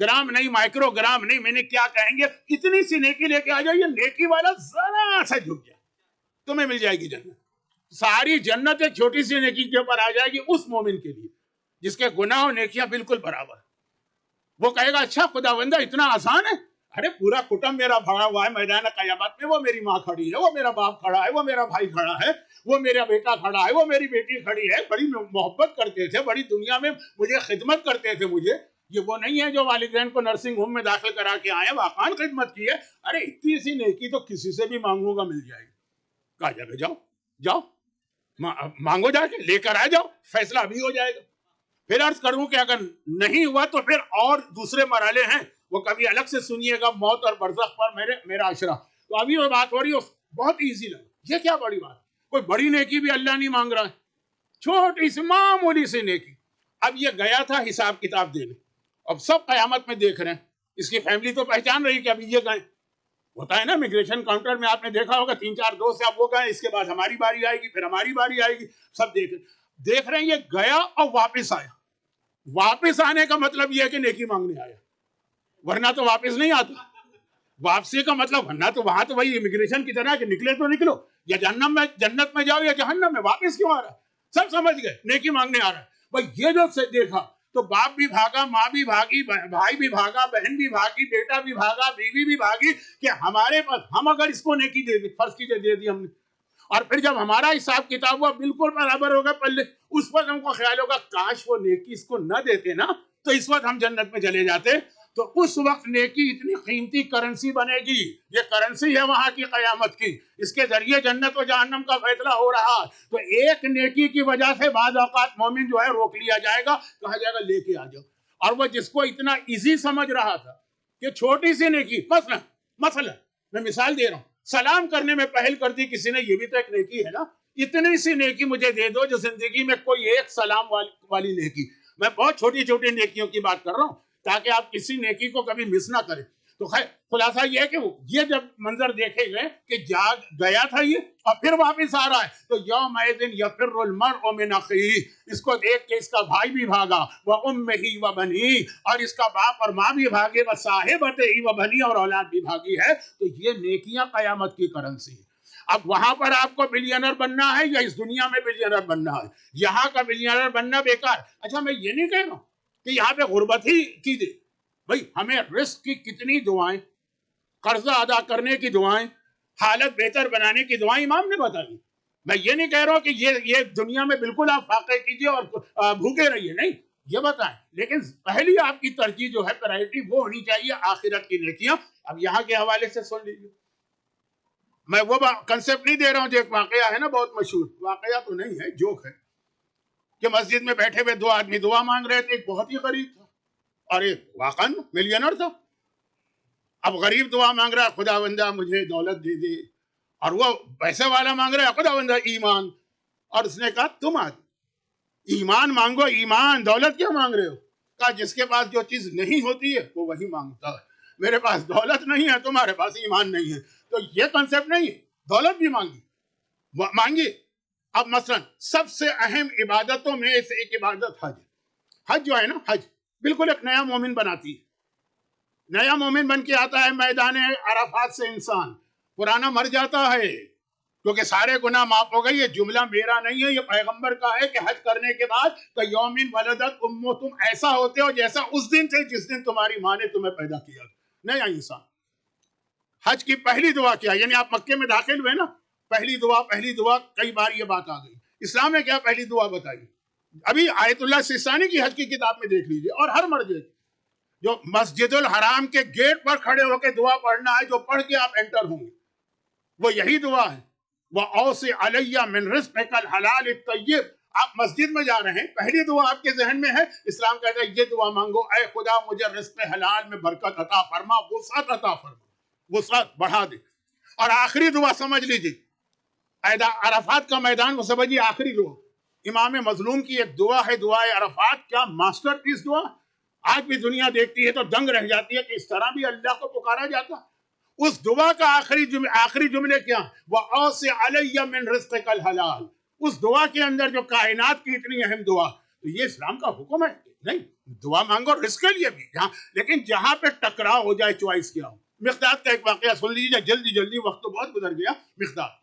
گرام نہیں، مائکرو گرام نہیں، میں نے کیا کہیں گے، اتنی سی نیکی لے کے آ جاؤ، یہ نیکی والا ذرا سا جھک جائے تمہیں مل جائے گی جنت. ساری جنت ایک چھوٹی سی نیکی کے اوپر آ جائے گی اس مومن کے لیے جس کے گناہ و نیکیاں بالکل برابر. وہ کہے گا اچھا خداوندہ اتنا آسان ہے؟ ارے پورا کٹم میرا بھرا ہوا ہے میدان قیامت میں، وہ میری ماں کھڑی ہے، وہ میرا باپ کھڑا ہے، وہ میرا بھائی کھڑا ہے، وہ میرا بیٹا کھڑا ہے، وہ میری بیٹی کھڑی ہے، بڑی محبت کرتے تھے، بڑی دنیا میں مجھے خدمت کرتے تھے. مجھے یہ وہ نہیں ہے جو والدین کو نرسنگ ہوم میں داخل کرا کے آئے، واقعاً خدمت کی ہے. ارے اتنی سی نیکی تو کسی سے بھی مانگوں گا مل جائے گی. کہا جائے گا جاؤ جاؤ مانگو، جا کے لے کر آ جاؤ، فیصلہ ابھی ہو جائے گا. پھر عرض کروں کہ اگر نہیں ہوا تو پھر اور دوسرے مرحلے ہیں، وہ کبھی الگ سے سنیے گا، موت اور برزخ پر میرا عشرہ. تو ابھی وہ بات ہو رہی ہے بہت ایزی لگا. یہ کیا بڑی بات، کوئی بڑی نیکی بھی اللہ نہیں مانگ رہا ہے، چھوٹی سی معمولی سی نیکی. اب یہ گیا تھا حساب کتاب دینے، اب سب قیامت میں دیکھ رہے ہیں. اس کی فیملی تو پہچان رہی کہ ابھی یہ گئے. ہوتا ہے نا امیگریشن کاؤنٹر میں، آپ نے دیکھا ہوگا 3-4 دوست سے اب وہ گئے، اس کے بعد ہماری باری آئے گی، پھر ہماری باری آئے گی. سب دیکھ رہے ہیں یہ گیا اور واپس آیا. واپس آنے کا مطلب یہ ہے کہ نیکی مانگنے آیا، ورنہ تو واپس نہیں آتا. واپسی کا مطلب ورنہ تو وہاں تو وہی امیگریشن کی طرح کہ نکلے تو نکلو، یا جنت میں جاؤ یا جہنم میں. واپس کیوں آ رہا ہے؟ سب سمجھ گئے نیکی مانگنے آ رہا ہے. بھائی یہ جو دیکھا تو باپ بھی بھاگا، ماں بھی بھاگی، بھائی بھی بھاگا، بہن بھی بھاگی، بیٹا بھی بھاگا، بیوی بھی بھاگی کہ ہمارے پاس ہم اگر اس کو نیکی دے دی، فرض کیجئے دے دی ہم نے، اور پھر جب ہمارا حساب کتاب ہوا بالکل برابر ہوگا پلے، اس وقت ہم کو خیال ہوگا کاش وہ نیکی اس کو نہ دیتے نا تو اس وقت ہم جنت میں چلے جاتے. تو اس وقت نیکی اتنی قیمتی کرنسی بنے گی. یہ کرنسی ہے وہاں کی قیامت کی، اس کے ذریعے جنت و جہنم کا فیصلہ ہو رہا. تو ایک نیکی کی وجہ سے بعض اوقات مومن جو ہے روک لیا جائے گا، کہا جائے گا لے کے آ جاؤ. اور وہ جس کو اتنا ایزی سمجھ رہا تھا کہ چھوٹی سی نیکی، مثلا میں مثال دے رہا ہوں، سلام کرنے میں پہل کر دی کسی نے، یہ بھی تو ایک نیکی ہے نا. اتنی سی نیکی مجھے دے دو جو زندگی میں کوئی ایک سلام والی نیکی. میں بہت چھوٹی چھوٹی نیکیوں کی بات کر رہا ہوں تاکہ آپ کسی نیکی کو کبھی مس نہ کریں. تو خیر خلاصہ یہ ہے کہ یہ جب منظر دیکھے گئے کہ گیا تھا یہ اور پھر واپس آ رہا ہے، تو یومئذ یفر المرء من اخیہ، اس کو دیکھ کے اس کا بھائی بھی بھاگا، وامہ وبنیہ، اور اس کا باپ اور ماں بھی بھاگے، وصاحبتہ وبنیہ، اور اولاد بھی بھاگی ہے. تو یہ نیکیاں قیامت کی کرنسی. اب وہاں پر آپ کو بلینر بننا ہے یا اس دنیا میں بلینر بننا ہے؟ یہاں کا بلینر بننا بیکار. اچھا میں یہ نہیں کہہ رہا ہوں کہ یہاں پہ غربت ہی کیجیے. بھائی ہمیں رزق کی کتنی دعائیں، قرضہ ادا کرنے کی دعائیں، حالت بہتر بنانے کی دعائیں امام نے بتائی. میں یہ نہیں کہہ رہا ہوں کہ یہ دنیا میں بالکل آپ فاقے کیجیے اور بھوکے رہیے، نہیں، یہ بتائیں. لیکن پہلی آپ کی ترجیح جو ہے پرائرٹی وہ ہونی چاہیے آخرت کی نیکیاں. اب یہاں کے حوالے سے سن لیجیے. میں وہ کنسپٹ نہیں دے رہا ہوں جو ایک واقعہ ہے نا بہت مشہور، واقعہ تو نہیں ہے، جوک ہے، کہ مسجد میں بیٹھے ہوئے 2 آدمی دعا مانگ رہے تھے. ایک بہت ہی غریب تھا اور ایک واقعاً ملینر تھا. اب غریب دعا مانگ رہا ہے خداوندہ مجھے دولت دے دے، اور وہ پیسے والا مانگ رہا ہے خداوندہ ایمان. اور اس نے کہا تم آدمی ایمان مانگو، ایمان، دولت کیا مانگ رہے ہو؟ کہا جس کے پاس جو چیز نہیں ہوتی ہے وہ وہی مانگتا ہے. میرے پاس دولت نہیں ہے، تمہارے پاس ایمان نہیں ہے. تو یہ کنسپٹ نہیں ہے، دولت بھی مانگی. اب مثلا سب سے اہم عبادتوں میں سے ایک عبادت حج جو ہے نا، حج بالکل ایک نیا مومن بناتی ہے. نیا مومن بن کے آتا ہے میدان عرفات سے انسان، پرانا مر جاتا ہے کیونکہ سارے گناہ معاف ہو گئے. یہ جملہ میرا نہیں ہے، یہ پیغمبر کا ہے کہ حج کرنے کے بعد کہ یومن ولدت امو، تم ایسا ہوتے ہو جیسا اس دن تھے جس دن تمہاری ماں نے تمہیں پیدا کیا. نیا انسان. حج کی پہلی دعا کیا؟ یعنی آپ مکے میں داخل ہوئے نا، پہلی دعا کئی بار یہ بات آ گئی. اسلام نے کیا پہلی دعا بتائی؟ ابھی آیت اللہ سستانی کی حج کی کتاب میں دیکھ لیجئے، اور ہر مرجع جو مسجد الحرام کے گیٹ پر کھڑے ہو کے دعا پڑھنا ہے، جو پڑھ کے آپ انٹر ہوں گے، وہ یہی دعا ہے. وَأَوْصِ عَلَيَّ مِن رِزْقِكَ الْحَلَالِ الطَّيِّبِ. آپ مسجد میں جا رہے ہیں، پہلی دعا آپ کے ذہن میں ہے، اسلام کہتا ہے یہ دعا مانگو، اے خدا مجھے رزق حلال میں برکت عطا فرما، وسعت عطا فرما، وسعت بڑھا دے. اور آخری دعا سمجھ لیجیے، عرفات کا میدان وہ سمجھیے آخری دعا. امام مظلوم کی ایک دعا ہے، دعائے عرفات. کیا ماسٹر پیس دعا، آج بھی دنیا دیکھتی ہے تو دنگ رہ جاتی ہے کہ اس طرح بھی اللہ کو پکارا جاتا. اس دعا کا آخری جملے کیا؟ وَأَوْصِ عَلَيَّ مِن رِزْقِكَ الْحَلَالِ. اس دعا کے اندر جو کائنات کی اتنی اہم دعا، تو یہ اسلام کا حکم ہے نہیں. دعا مانگو رزق کے لیے بھی لیکن جہاں پہ ٹکراؤ ہو جائے چوائس کیا ہو. مقداد کا ایک واقعہ سن لیجیے جلدی جلدی، وقت تو بہت گزر گیا. مقداد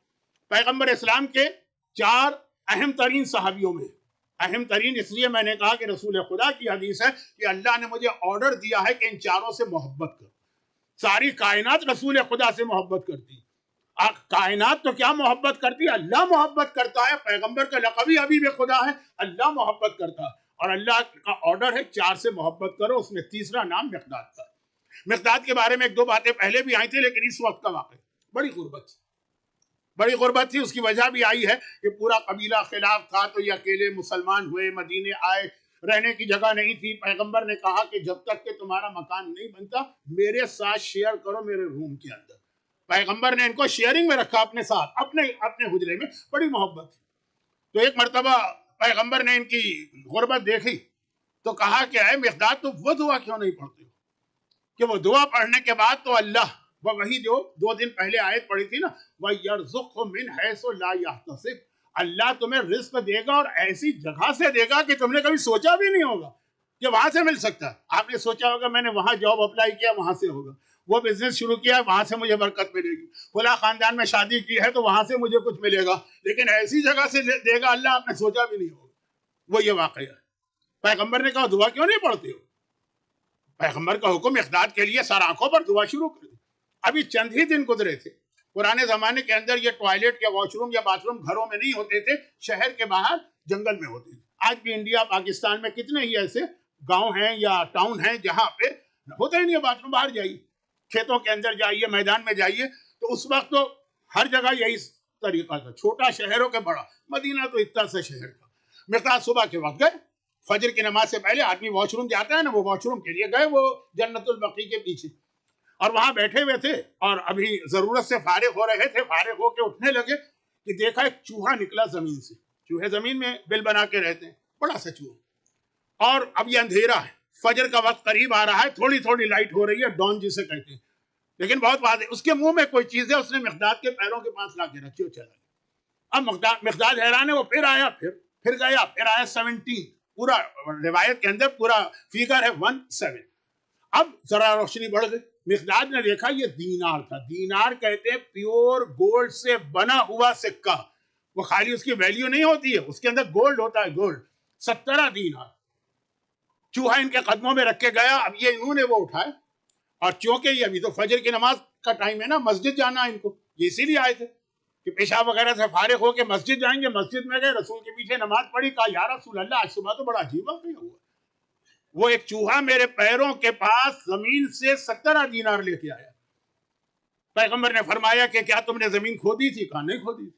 پیغمبر اسلام کے 4 اہم ترین صحابیوں میں، اہم ترین اس لیے میں نے کہا کہ رسول خدا کی حدیث ہے کہ اللہ نے مجھے آرڈر دیا ہے کہ ان 4 سے محبت کر. ساری کائنات رسول خدا سے محبت کرتی. کائنات تو کیا محبت کرتی ہے، اللہ محبت کرتا ہے. پیغمبر کا لقب ہی حبیب خدا ہے. اللہ محبت کرتا ہے اور اللہ کا آرڈر ہے 4 سے محبت کرو. اس میں تیسرا نام مقداد کا. مقداد کے بارے میں 1-2 باتیں پہلے بھی آئی تھی لیکن اس وقت کا واقعہ بڑی غربت تھی. اس کی وجہ بھی آئی ہے کہ پورا قبیلہ خلاف تھا تو یہ اکیلے مسلمان ہوئے، مدینے آئے، رہنے کی جگہ نہیں تھی. پیغمبر نے کہا کہ جب تک کہ تمہارا مکان نہیں بنتا میرے ساتھ شیئر کرو میرے روم کے اندر. پیغمبر نے ان کو شیئرنگ میں رکھا اپنے ساتھ، اپنے حجرے میں. بڑی محبت تھی. تو ایک مرتبہ پیغمبر نے ان کی غربت دیکھی تو کہا کہ اے مقداد تم وہ دعا کیوں نہیں پڑھتے ہو کہ وہ دعا پڑھنے کے بعد تو اللہ وہی جو 2 دن پہلے آیت پڑھی تھی نا، وَيَرْزُقْهُ مِنْ حَيْثُ لَا يَحْتَسِبُ، اللہ تمہیں رزق دے گا اور ایسی جگہ سے دے گا کہ تم نے کبھی سوچا بھی نہیں ہوگا کہ وہاں سے مل سکتا ہے. آپ نے سوچا ہوگا میں نے وہاں جاب اپلائی کیا وہاں سے ہوگا، وہ بزنس شروع کیا وہاں سے مجھے برکت ملے گی، فلاں خاندان میں شادی کی ہے تو وہاں سے مجھے کچھ ملے گا، لیکن ایسی جگہ سے دے گا اللہ آپ نے سوچا بھی نہیں ہوگا. وہ یہ واقعہ ہے. پیغمبر نے کہا دعا کیوں نہیں پڑھتے ہو؟ پیغمبر کا حکم مقداد کے لیے سر آنکھوں پر دعا شروع کر دی. ابھی چند ہی دن گزرے تھے. پرانے زمانے کے اندر یہ ٹوائلٹ یا واش روم یا باتھ روم گھروں میں نہیں ہوتے تھے، شہر کے باہر جنگل میں ہوتے تھے. آج بھی انڈیا پاکستان میں کتنے ہی ایسے گاؤں ہیں یا ٹاؤن ہیں جہاں پہ ہوتا ہی نہیں ہے باتھ روم. باہر جائیے، کھیتوں کے اندر جائیے، میدان میں جائیے، تو اس وقت تو ہر جگہ یہی طریقہ تھا. چھوٹا شہر ہو کے بڑا، مدینہ تو اتنا سا شہر تھا. مقداد صبح کے وقت گئے، فجر کی نماز سے پہلے آدمی واش روم جاتا ہے نا، وہ واش روم کے لیے گئے وہ جنت البقیع کے پیچھے، اور وہاں بیٹھے ہوئے تھے اور ابھی ضرورت سے فارغ ہو رہے تھے. فارغ ہو کے اٹھنے لگے کہ دیکھا ایک چوہا نکلا زمین سے. چوہے زمین میں بل بنا کے رہتے ہیں، بڑا سا چوہا. اور اب یہ اندھیرا ہے، فجر کا وقت قریب آ رہا ہے، تھوڑی تھوڑی لائٹ ہو رہی ہے، ڈان جسے کہتے ہیں، لیکن بہت واضح. اس کے منہ میں کوئی چیز ہے، اس نے مقداد کے پیروں کے پاس لا کے رکھی اور چلا گیا. اب مقداد حیران ہے، وہ پھر آیا، پھر گیا، پھر آیا 17. پورا روایت کے اندر پورا فیگر ہے 17. اب ذرا روشنی بڑھ گئی. مقداد نے دیکھا یہ دینار تھا. دینار کہتے ہیں پیور گولڈ سے بنا ہوا سکہ. وہ خالی اس کی ویلیو نہیں ہوتی ہے، اس کے اندر گولڈ ہوتا ہے، گولڈ. 17 دینار. چوہا ان کے قدموں میں رکھ کے گیا. اب یہ انہوں نے وہ اٹھائے، اور چونکہ یہ ابھی تو فجر کی نماز کا ٹائم ہے نا، مسجد جانا ہے ان کو، یہ اسی لیے آئے تھے کہ پیشاب وغیرہ سے فارغ ہو کے مسجد جائیں گے. مسجد میں گئے، رسول کے پیچھے نماز پڑھی. کہا یا رسول اللہ آج صبح تو بڑا عجیب واقعہ ہوا، وہ ایک چوہا میرے پیروں کے پاس زمین سے 17 دینار لے کے آیا. پیغمبر نے فرمایا کہ کیا تم نے زمین کھودی تھی؟ کہا نہیں کھودی.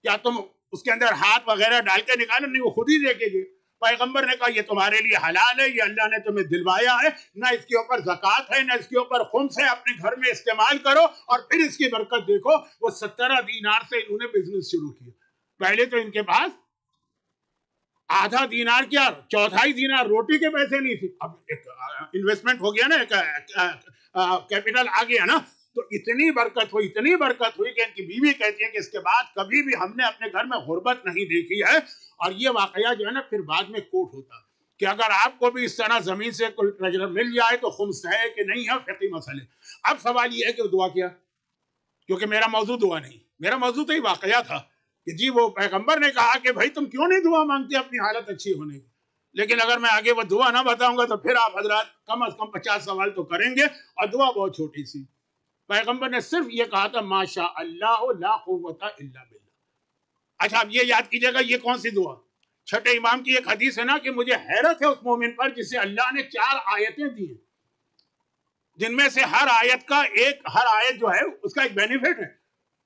کیا تم اس کے اندر ہاتھ وغیرہ ڈال کے نکالا؟ نہیں، وہ خود ہی دے کے گئے. پیغمبر نے کہا یہ تمہارے لیے حلال ہے، یہ اللہ نے تمہیں دلوایا ہے، نہ اس کے اوپر زکوٰۃ ہے نہ اس کے اوپر خمس ہے، اپنے گھر میں استعمال کرو اور پھر اس کی برکت دیکھو. وہ 17 دینار سے انہوں نے بزنس شروع کیا. پہلے تو ان کے پاس آدھا دینار کیا 1/4 دینار روٹی کے پیسے نہیں تھے. اب ایک انویسٹمنٹ ہو گیا نا، ایک کیپٹل آ گیا نا، تو اتنی برکت ہوئی کہ ان کی بیوی کہتی ہے کہ اس کے بعد کبھی بھی ہم نے اپنے گھر میں غربت نہیں دیکھی ہے. اور یہ واقعہ جو ہے نا پھر بعد میں کوٹ ہوتا کہ اگر آپ کو بھی اس طرح زمین سے کوئی ٹریجر مل جائے تو خمس ہے کہ نہیں ہے، فقہی مسئلے. اب سوال یہ ہے کہ دعا کیا، کیونکہ میرا موضوع دعا نہیں، میرا موضوع تو یہ واقعہ تھا کہ جی وہ پیغمبر نے کہا کہ بھائی تم کیوں نہیں دعا مانگتے اپنی حالت اچھی ہونے کی. لیکن اگر میں آگے وہ دعا نہ بتاؤں گا تو پھر آپ حضرات کم از کم 50 سوال تو کریں گے، اور دعا بہت چھوٹی سی. پیغمبر نے صرف یہ کہا تھا ماشاء اللہ لا قوت الا باللہ. اچھا اب یہ یاد کیجئے گا یہ کون سی دعا؟ چھٹے امام کی ایک حدیث ہے نا کہ مجھے حیرت ہے اس مومن پر جسے اللہ نے 4 آیتیں دی ہیں، جن میں سے ہر آیت جو ہے اس کا ایک بینیفٹ ہے،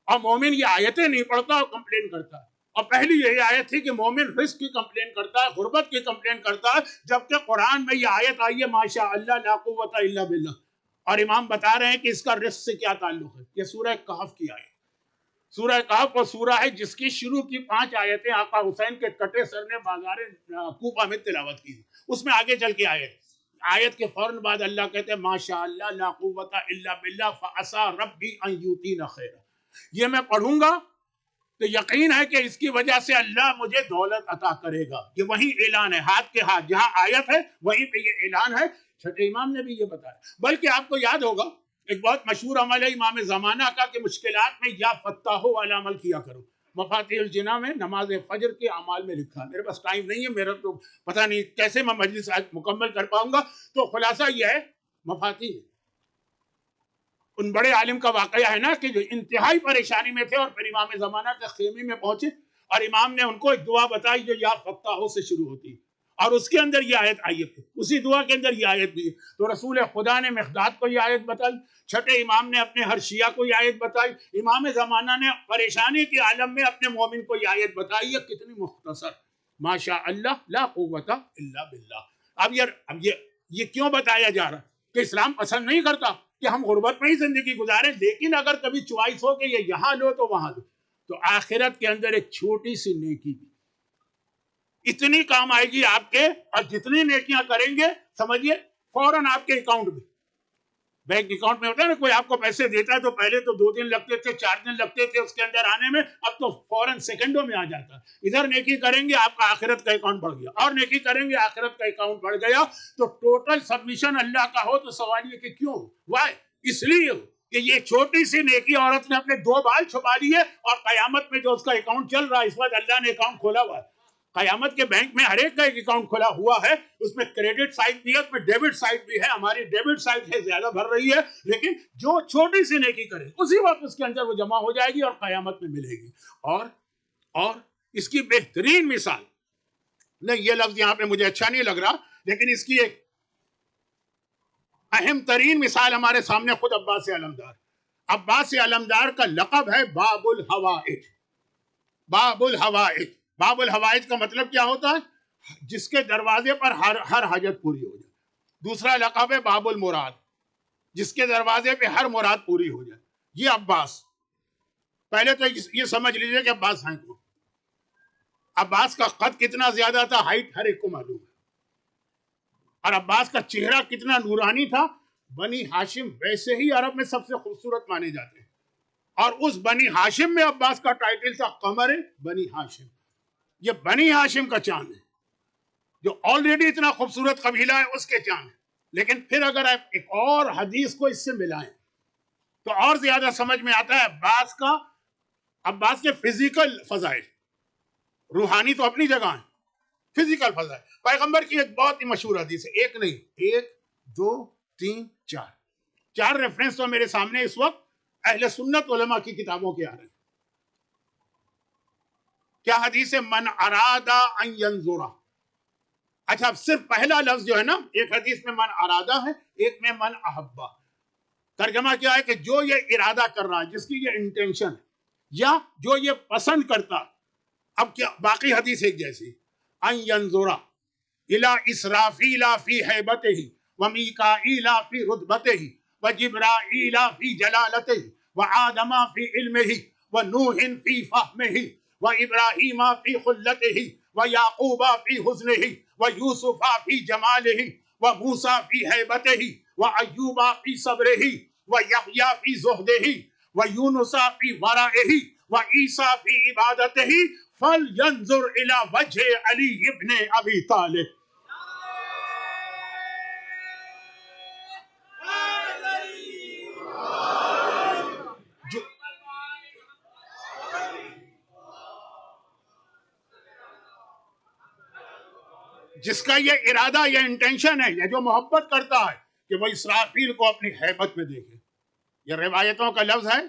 اور مومن یہ آیتیں نہیں پڑھتا اور کمپلین کرتا ہے. اور پہلی یہی آیت تھی کہ مومن رزق کی کمپلین کرتا ہے، غربت کی کمپلین کرتا ہے، جبکہ قرآن میں یہ آیت آئی ہے ماشاء اللہ لا قوت الا باللہ. اور امام بتا رہے ہیں کہ اس کا رزق سے کیا تعلق ہے. یہ سورہ کہف کی آیت. سورہ کہف وہ سورہ ہے جس کی شروع کی 5 آیتیں آقا حسین کے کٹے سر نے بازار کوفہ میں تلاوت کی. اس میں آگے چل کے آیت کے فوراً بعد اللہ کہتے ہیں ماشاء اللہ لا قوت الا باللہ فعسى ربی ان یؤتین خیرا. یہ میں پڑھوں گا تو یقین ہے کہ اس کی وجہ سے اللہ مجھے دولت عطا کرے گا. یہ وہی اعلان ہے، ہاتھ کے ہاتھ جہاں آیت ہے وہیں پہ یہ اعلان ہے. چھٹے امام نے بھی یہ بتایا. بلکہ آپ کو یاد ہوگا ایک بہت مشہور عمل ہے امام زمانہ کا کہ مشکلات میں یا فتاحو والا عمل کیا کرو. مفاتیح الجناح میں نماز فجر کے اعمال میں لکھا. میرے پاس ٹائم نہیں ہے، میرا تو پتہ نہیں کیسے میں مجلس آج مکمل کر پاؤں گا. تو خلاصہ یہ ہے مفاتیح ان بڑے عالم کا واقعہ ہے نا کہ جو انتہائی پریشانی میں تھے اور پھر امام زمانہ کے خیمے میں پہنچے اور امام نے ان کو ایک دعا بتائی جو یا فتاحو سے شروع ہوتی اور اس کے اندر یہ آیت آئی ہے، اسی دعا کے اندر یہ آیت بھی ہے. تو رسول خدا نے مقداد کو یہ آیت بتائی، چھٹے امام نے اپنے ہر شیعہ کو یہ آیت بتائی، امام زمانہ نے پریشانی کے عالم میں اپنے مومن کو یہ آیت بتائی ہے. کتنی مختصر، ماشاء اللہ لا قوت الا باللہ. اب یہ کیوں بتایا جا رہا کہ اسلام پسند نہیں کرتا کہ ہم غربت میں ہی زندگی گزاریں، لیکن اگر کبھی چوائس ہو کہ یہ یہاں لو تو وہاں لو، تو آخرت کے اندر ایک چھوٹی سی نیکی بھی اتنی کام آئے گی آپ کے، اور جتنی نیکیاں کریں گے سمجھیے فوراً آپ کے اکاؤنٹ میں، بینک اکاؤنٹ میں ہوتا ہے نا کوئی آپ کو پیسے دیتا ہے تو پہلے تو 2 دن لگتے تھے، 4 دن لگتے تھے اس کے اندر آنے میں، اب تو فوراً سیکنڈوں میں آ جاتا ہے. ادھر نیکی کریں گے آپ کا آخرت کا اکاؤنٹ بڑھ گیا، اور نیکی کریں گے آخرت کا اکاؤنٹ بڑھ گیا. تو ٹوٹل سبمیشن اللہ کا ہو تو سوال یہ کہ کیوں؟ وائی؟ اس لیے کہ یہ چھوٹی سی نیکی عورت نے اپنے 2 بال چھپا لیے اور قیامت میں جو اس کا اکاؤنٹ چل رہا ہے اس وقت اللہ نے اکاؤنٹ کھولا ہوا ہے. قیامت کے بینک میں ہر ایک کا ایک اکاؤنٹ کھلا ہوا ہے، اس میں کریڈٹ سائڈ بھی ہے، اس میں ڈیبٹ سائڈ بھی ہے. ہماری ڈیبٹ سائڈ ہے زیادہ بھر رہی ہے، لیکن جو چھوٹی سی نیکی کرے اسی وقت اس کے اندر وہ جمع ہو جائے گی اور قیامت میں ملے گی. اور اس کی بہترین مثال نہیں، یہ لفظ یہاں پہ مجھے اچھا نہیں لگ رہا، لیکن اس کی ایک اہم ترین مثال ہمارے سامنے خود عباس علمدار. عباس علمدار کا لقب ہے باب الحوائج. باب الحوائج، باب الحوائج کا مطلب کیا ہوتا ہے؟ جس کے دروازے پر ہر حاجت پوری ہو جائے. دوسرا لقب ہے باب المراد، جس کے دروازے پہ ہر مراد پوری ہو جائے. یہ عباس، پہلے تو یہ سمجھ لیجئے کہ عباس ہیں کون. عباس کا قد کتنا زیادہ تھا، ہائٹ ہر ایک کو معلوم ہے، اور عباس کا چہرہ کتنا نورانی تھا. بنی ہاشم ویسے ہی عرب میں سب سے خوبصورت مانے جاتے ہیں، اور اس بنی ہاشم میں عباس کا ٹائٹل تھا قمر بنی ہاشم. یہ بنی ہاشم کا چاند ہے، جو آلریڈی اتنا خوبصورت قبیلہ ہے اس کے چاند ہے. لیکن پھر اگر آپ ایک اور حدیث کو اس سے ملائیں تو اور زیادہ سمجھ میں آتا ہے عباس کے فزیکل فضائل. روحانی تو اپنی جگہ ہیں، فزیکل فضائل. پیغمبر کی ایک بہت ہی مشہور حدیث ہے، ایک نہیں، 1 2 3 4 ریفرنس تو میرے سامنے اس وقت اہل سنت علماء کی کتابوں کے آ رہے ہیں. کیا حدیث ہے؟ من ارادہ ان ینظرہ. اچھا صرف پہلا لفظ جو ہے نا، ایک حدیث میں من ارادہ ہے، ایک میں من احبہ. ترجمہ کیا ہے کہ جو یہ ارادہ کر رہا ہے، جس کی یہ انٹینشن ہے، یا جو یہ پسند کرتا. اب کیا باقی حدیث ایک جیسی، ان ینظرہ الی اسرافیل فی ہیبتہ ومیکائیل فی رتبتہ وجبرائیل فی جلالتہ وآدم فی علمہ ونوح فی فہمہ وابراہیم فی خلتہ ویعقوب فی حسنہ ویوسف فی جمالہ وموسیٰ فی ہیبتہ وایوب فی صبرہ ویحییٰ فی زہدہ ویونس فی ورعہ وعیسیٰ فی عبادتہ فلینظر الی وجہ علی ابن ابی طالب. جس کا یہ ارادہ، یہ انٹینشن ہے، یہ جو محبت کرتا ہے کہ وہ اسرافیل کو اپنی ہیبت میں دیکھے. یہ روایتوں کا لفظ ہے،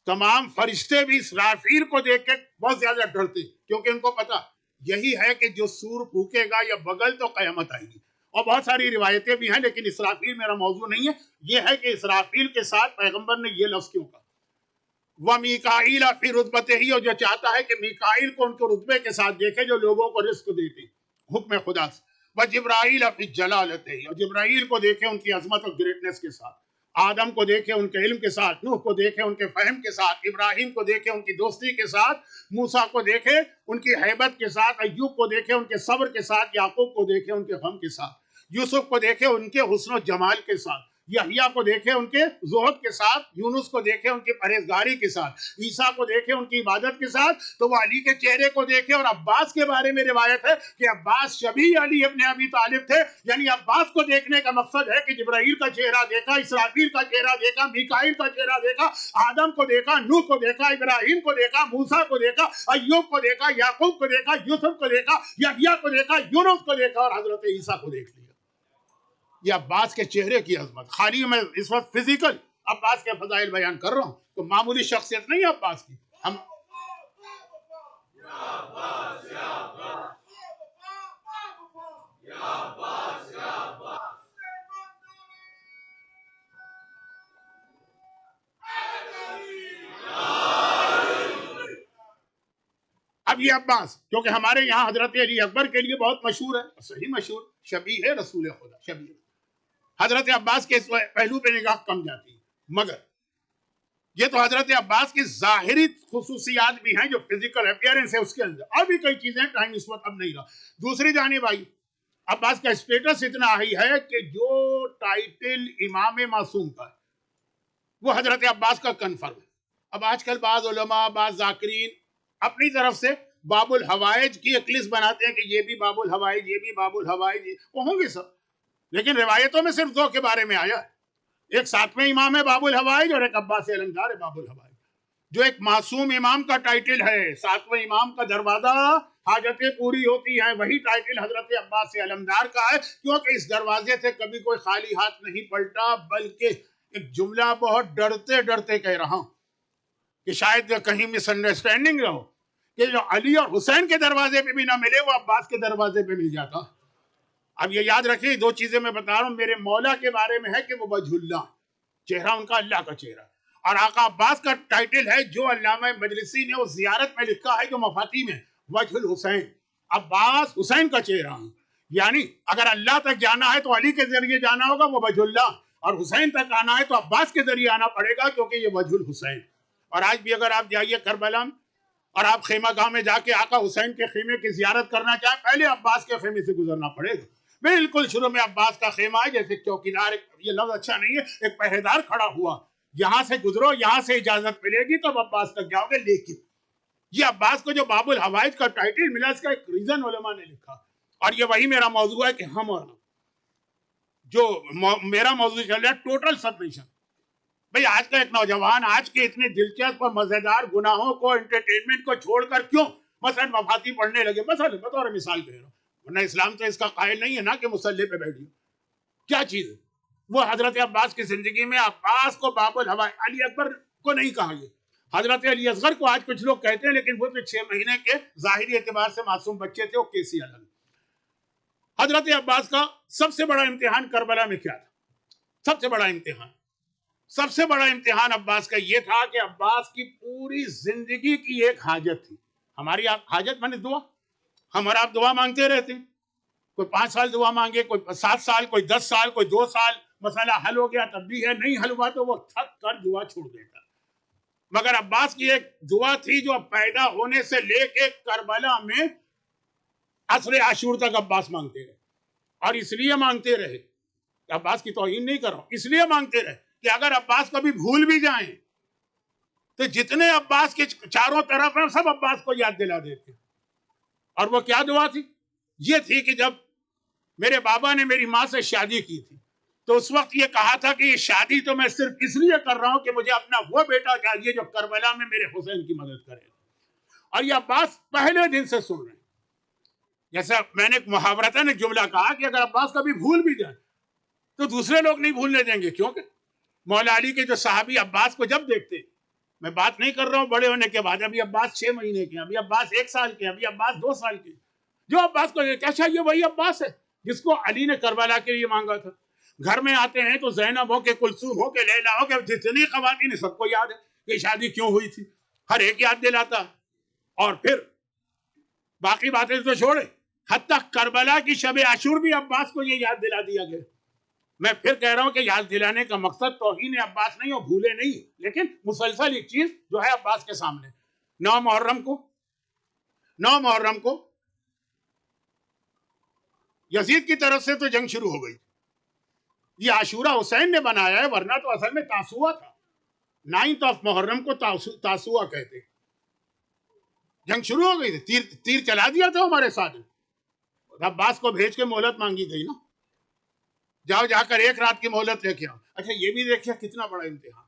تمام فرشتے بھی اسرافیل کو دیکھ کے بہت زیادہ ڈرتے، کیونکہ ان کو پتا یہی ہے کہ جو سور پھونکے گا یا بغل تو قیامت آئے گی. اور بہت ساری روایتیں بھی ہیں، لیکن اسرافیل میرا موضوع نہیں ہے. یہ ہے کہ اسرافیل کے ساتھ پیغمبر نے یہ لفظ کیوں کہا. ومیکائیل فی رتبتہ، اور جو چاہتا ہے کہ میکائیل کو ان کے رتبے کے ساتھ دیکھے جو لوگوں کو رزق دیتے حکم خدا سے. وجبرائیل فی جلالتہ، اور جبرائیل کو دیکھے ان کی عظمت اور گریٹنس کے ساتھ. آدم کو دیکھے ان کے علم کے ساتھ، نوح کو دیکھے ان کے فہم کے ساتھ، ابراہیم کو دیکھے ان کی دوستی کے ساتھ، موسیٰ کو دیکھے ان کی ہیبت کے ساتھ، ایوب کو دیکھے ان کے صبر کے ساتھ، یعقوب کو دیکھے ان کے غم کے ساتھ، یوسف کو دیکھے ان کے حسن و جمال کے ساتھ، یحییٰ کو دیکھے ان کے زہد کے ساتھ، یونس کو دیکھے ان کی پرہیزگاری کے ساتھ، عیسیٰ کو دیکھے ان کی عبادت کے ساتھ، تو وہ علی کے چہرے کو دیکھے. اور عباس کے بارے میں روایت ہے کہ عباس شبیہ علی ابن ابی طالب تھے. یعنی عباس کو دیکھنے کا مقصد ہے کہ جبرائیل کا چہرہ دیکھا، اسرافیل کا چہرہ دیکھا، میکائیل کا چہرہ دیکھا، آدم کو دیکھا، نوح کو دیکھا، ابراہیم کو دیکھا، موسیٰ کو دیکھا، ایوب کو دیکھا، یعقوب کو دیکھا، یوسف کو دیکھا، یحییٰ کو دیکھا، یونس کو دیکھا، اور حضرت عیسیٰ کو دیکھ لیا. یہ عباس کے چہرے کی عظمت. خالی میں اس وقت فزیکل عباس کے فضائل بیان کر رہا ہوں، تو معمولی شخصیت نہیں ہے عباس کی. ہم اب یہ عباس کیونکہ ہمارے یہاں حضرت علی اکبر کے لیے بہت مشہور ہے، صحیح مشہور، شبیہ رسول خدا، شبیہ. حضرت عباس کے اس پہلو پہ نگاہ کم جاتی ہے، مگر یہ تو حضرت عباس کی ظاہری خصوصیات بھی ہیں جو فزیکل اپیئرنس ہے اس کے اندر، اور بھی کئی چیزیں، ٹائم اس وقت اب نہیں رہا. دوسری جانب آئی، عباس کا اسٹیٹس اتنا ہائی ہے کہ جو ٹائٹل امام معصوم کا ہے وہ حضرت عباس کا کنفرم ہے. اب آج کل بعض علماء، بعض ذاکرین اپنی طرف سے باب الحوائج کی ایک لسٹ بناتے ہیں کہ یہ بھی باب الحوائج، یہ بھی باب الحوائج، وہ ہوں گے سب، لیکن روایتوں میں صرف دو کے بارے میں آیا ہے. ایک ساتویں امام ہے باب الحوائج، اور ایک عباس علمدار ہے باب الحوائج. جو ایک معصوم امام کا ٹائٹل ہے، ساتویں امام کا دروازہ حاجتیں پوری ہوتی ہیں، وہی ٹائٹل حضرت عباس علمدار کا ہے، کیونکہ اس دروازے سے کبھی کوئی خالی ہاتھ نہیں پلٹا. بلکہ ایک جملہ بہت ڈرتے ڈرتے کہہ رہا ہوں کہ شاید کہیں مس انڈرسٹینڈنگ رہو، کہ جو علی اور حسین کے دروازے پہ بھی نہ ملے وہ عباس کے دروازے پہ مل جاتا. اب یہ یاد رکھیں، دو چیزیں میں بتا رہا ہوں. میرے مولا کے بارے میں ہے کہ وہ وجہ اللہ، چہرہ ان کا اللہ کا چہرہ، اور آقا عباس کا ٹائٹل ہے جو علامہ مجلسی نے اس زیارت میں لکھا ہے جو مفاتی میں، وجہ الحسین، عباس حسین کا چہرہ ہے. یعنی اگر اللہ تک جانا ہے تو علی کے ذریعے جانا ہوگا، وہ وجہ اللہ، اور حسین تک آنا ہے تو عباس کے ذریعے آنا پڑے گا، کیونکہ یہ وجہ الحسین. اور آج بھی اگر آپ جائیے کربلا اور آپ خیمہ گاہ میں جا کے آقا حسین کے خیمے کی زیارت کرنا چاہیں، پہلے عباس کے خیمے سے گزرنا پڑے گا. بالکل شروع میں عباس کا خیمہ ہے، جیسے چوکیدار، یہ لفظ اچھا نہیں ہے، ایک پہریدار کھڑا ہوا، یہاں سے گزرو، یہاں سے اجازت ملے گی تب عباس تک جاؤ گے. لیکن یہ عباس کو جو باب الحوائج کا ٹائٹل ملا، اس کا ایک ریزن علماء نے لکھا، اور یہ وہی میرا موضوع ہے کہ ہم اور جو میرا موضوع چل رہا ہے ٹوٹل سبمیشن. بھئی آج کا ایک نوجوان آج کے اتنے دلچسپ اور مزیدار گناہوں کو، انٹرٹینمنٹ کو چھوڑ کر کیوں مثلا مفاتی پڑھنے لگے؟ مثلا بطور مثال کہہ رہا ہوں، ورنہ اسلام تو اس کا قائل نہیں ہے نا کہ مصلی پہ بیٹھیے. کیا چیز ہے وہ؟ حضرت عباس کی زندگی میں عباس کو باب الحوائج، علی اکبر کو نہیں کہا گیا، حضرت علی اصغر کو آج کچھ لوگ کہتے ہیں، لیکن وہ تو 6 مہینے کے ظاہری اعتبار سے معصوم بچے تھے، وہ کیسی الگ. حضرت عباس کا سب سے بڑا امتحان کربلا میں کیا تھا؟ سب سے بڑا امتحان عباس کا یہ تھا کہ عباس کی پوری زندگی کی ایک حاجت تھی. ہماری حاجت مانے دعا، ہم اور آپ دعا مانگتے رہتے ہیں، کوئی 5 سال دعا مانگے، کوئی 7 سال، کوئی 10 سال، کوئی 2 سال، مسئلہ حل ہو گیا تب بھی ہے، نہیں حل ہوا تو وہ تھک کر دعا چھوڑ دیتا. مگر عباس کی ایک دعا تھی جو پیدا ہونے سے لے کے کربلا میں عصر عاشور تک عباس مانگتے رہے. اور اس لیے مانگتے رہے، عباس کی توہین نہیں کر رہا ہوں، اس لیے مانگتے رہے کہ اگر عباس کبھی بھول بھی جائیں تو جتنے عباس کے چاروں طرف ہیں سب عباس کو یاد دلا دیتے. اور وہ کیا دعا تھی؟ یہ تھی کہ جب میرے بابا نے میری ماں سے شادی کی تھی تو اس وقت یہ کہا تھا کہ یہ شادی تو میں صرف اس لیے کر رہا ہوں کہ مجھے اپنا وہ بیٹا چاہیے جو کربلا میں میرے حسین کی مدد کرے. اور یہ عباس پہلے دن سے سن رہے ہیں. جیسا میں نے محاورتاً ایک جملہ کہا کہ اگر عباس کبھی بھول بھی جائے تو دوسرے لوگ نہیں بھولنے دیں گے، کیونکہ مولا علی کے جو صحابی عباس کو جب دیکھتے، میں بات نہیں کر رہا ہوں بڑے ہونے کے بعد، ابھی عباس 6 مہینے کے، ابھی عباس 1 سال کے، ابھی عباس 2 سال کے، جو عباس کو دیکھتے اچھا یہ وہی عباس ہے جس کو علی نے کربلا کے لیے مانگا تھا. گھر میں آتے ہیں تو زینب ہو کے، کلثوم ہو کے، لیلا ہو کے، جتنی خواتین سب کو یاد ہے کہ شادی کیوں ہوئی تھی، ہر ایک یاد دلاتا. اور پھر باقی باتیں تو چھوڑے، حتیٰ کربلا کی شب عاشور بھی عباس کو یہ یاد دلا دیا گیا. میں پھر کہہ رہا ہوں کہ یاد دلانے کا مقصد توہین عباس نہیں ہو، بھولے نہیں، لیکن مسلسل ایک چیز جو ہے عباس کے سامنے. 9 محرم کو یزید کی طرف سے تو جنگ شروع ہو گئی، یہ عاشورہ حسین نے بنایا ہے، ورنہ تو اصل میں تاسوعہ تھا. 9 محرم کو تاسوعہ کہتے ہیں. جنگ شروع ہو گئی تھی، تیر چلا دیا تھا ہمارے ساتھ. عباس کو بھیج کے مہلت مانگی گئی نا، جاؤ جا کر ایک رات کی مہلت لے کے آؤ. اچھا یہ بھی دیکھیے کتنا بڑا امتحان.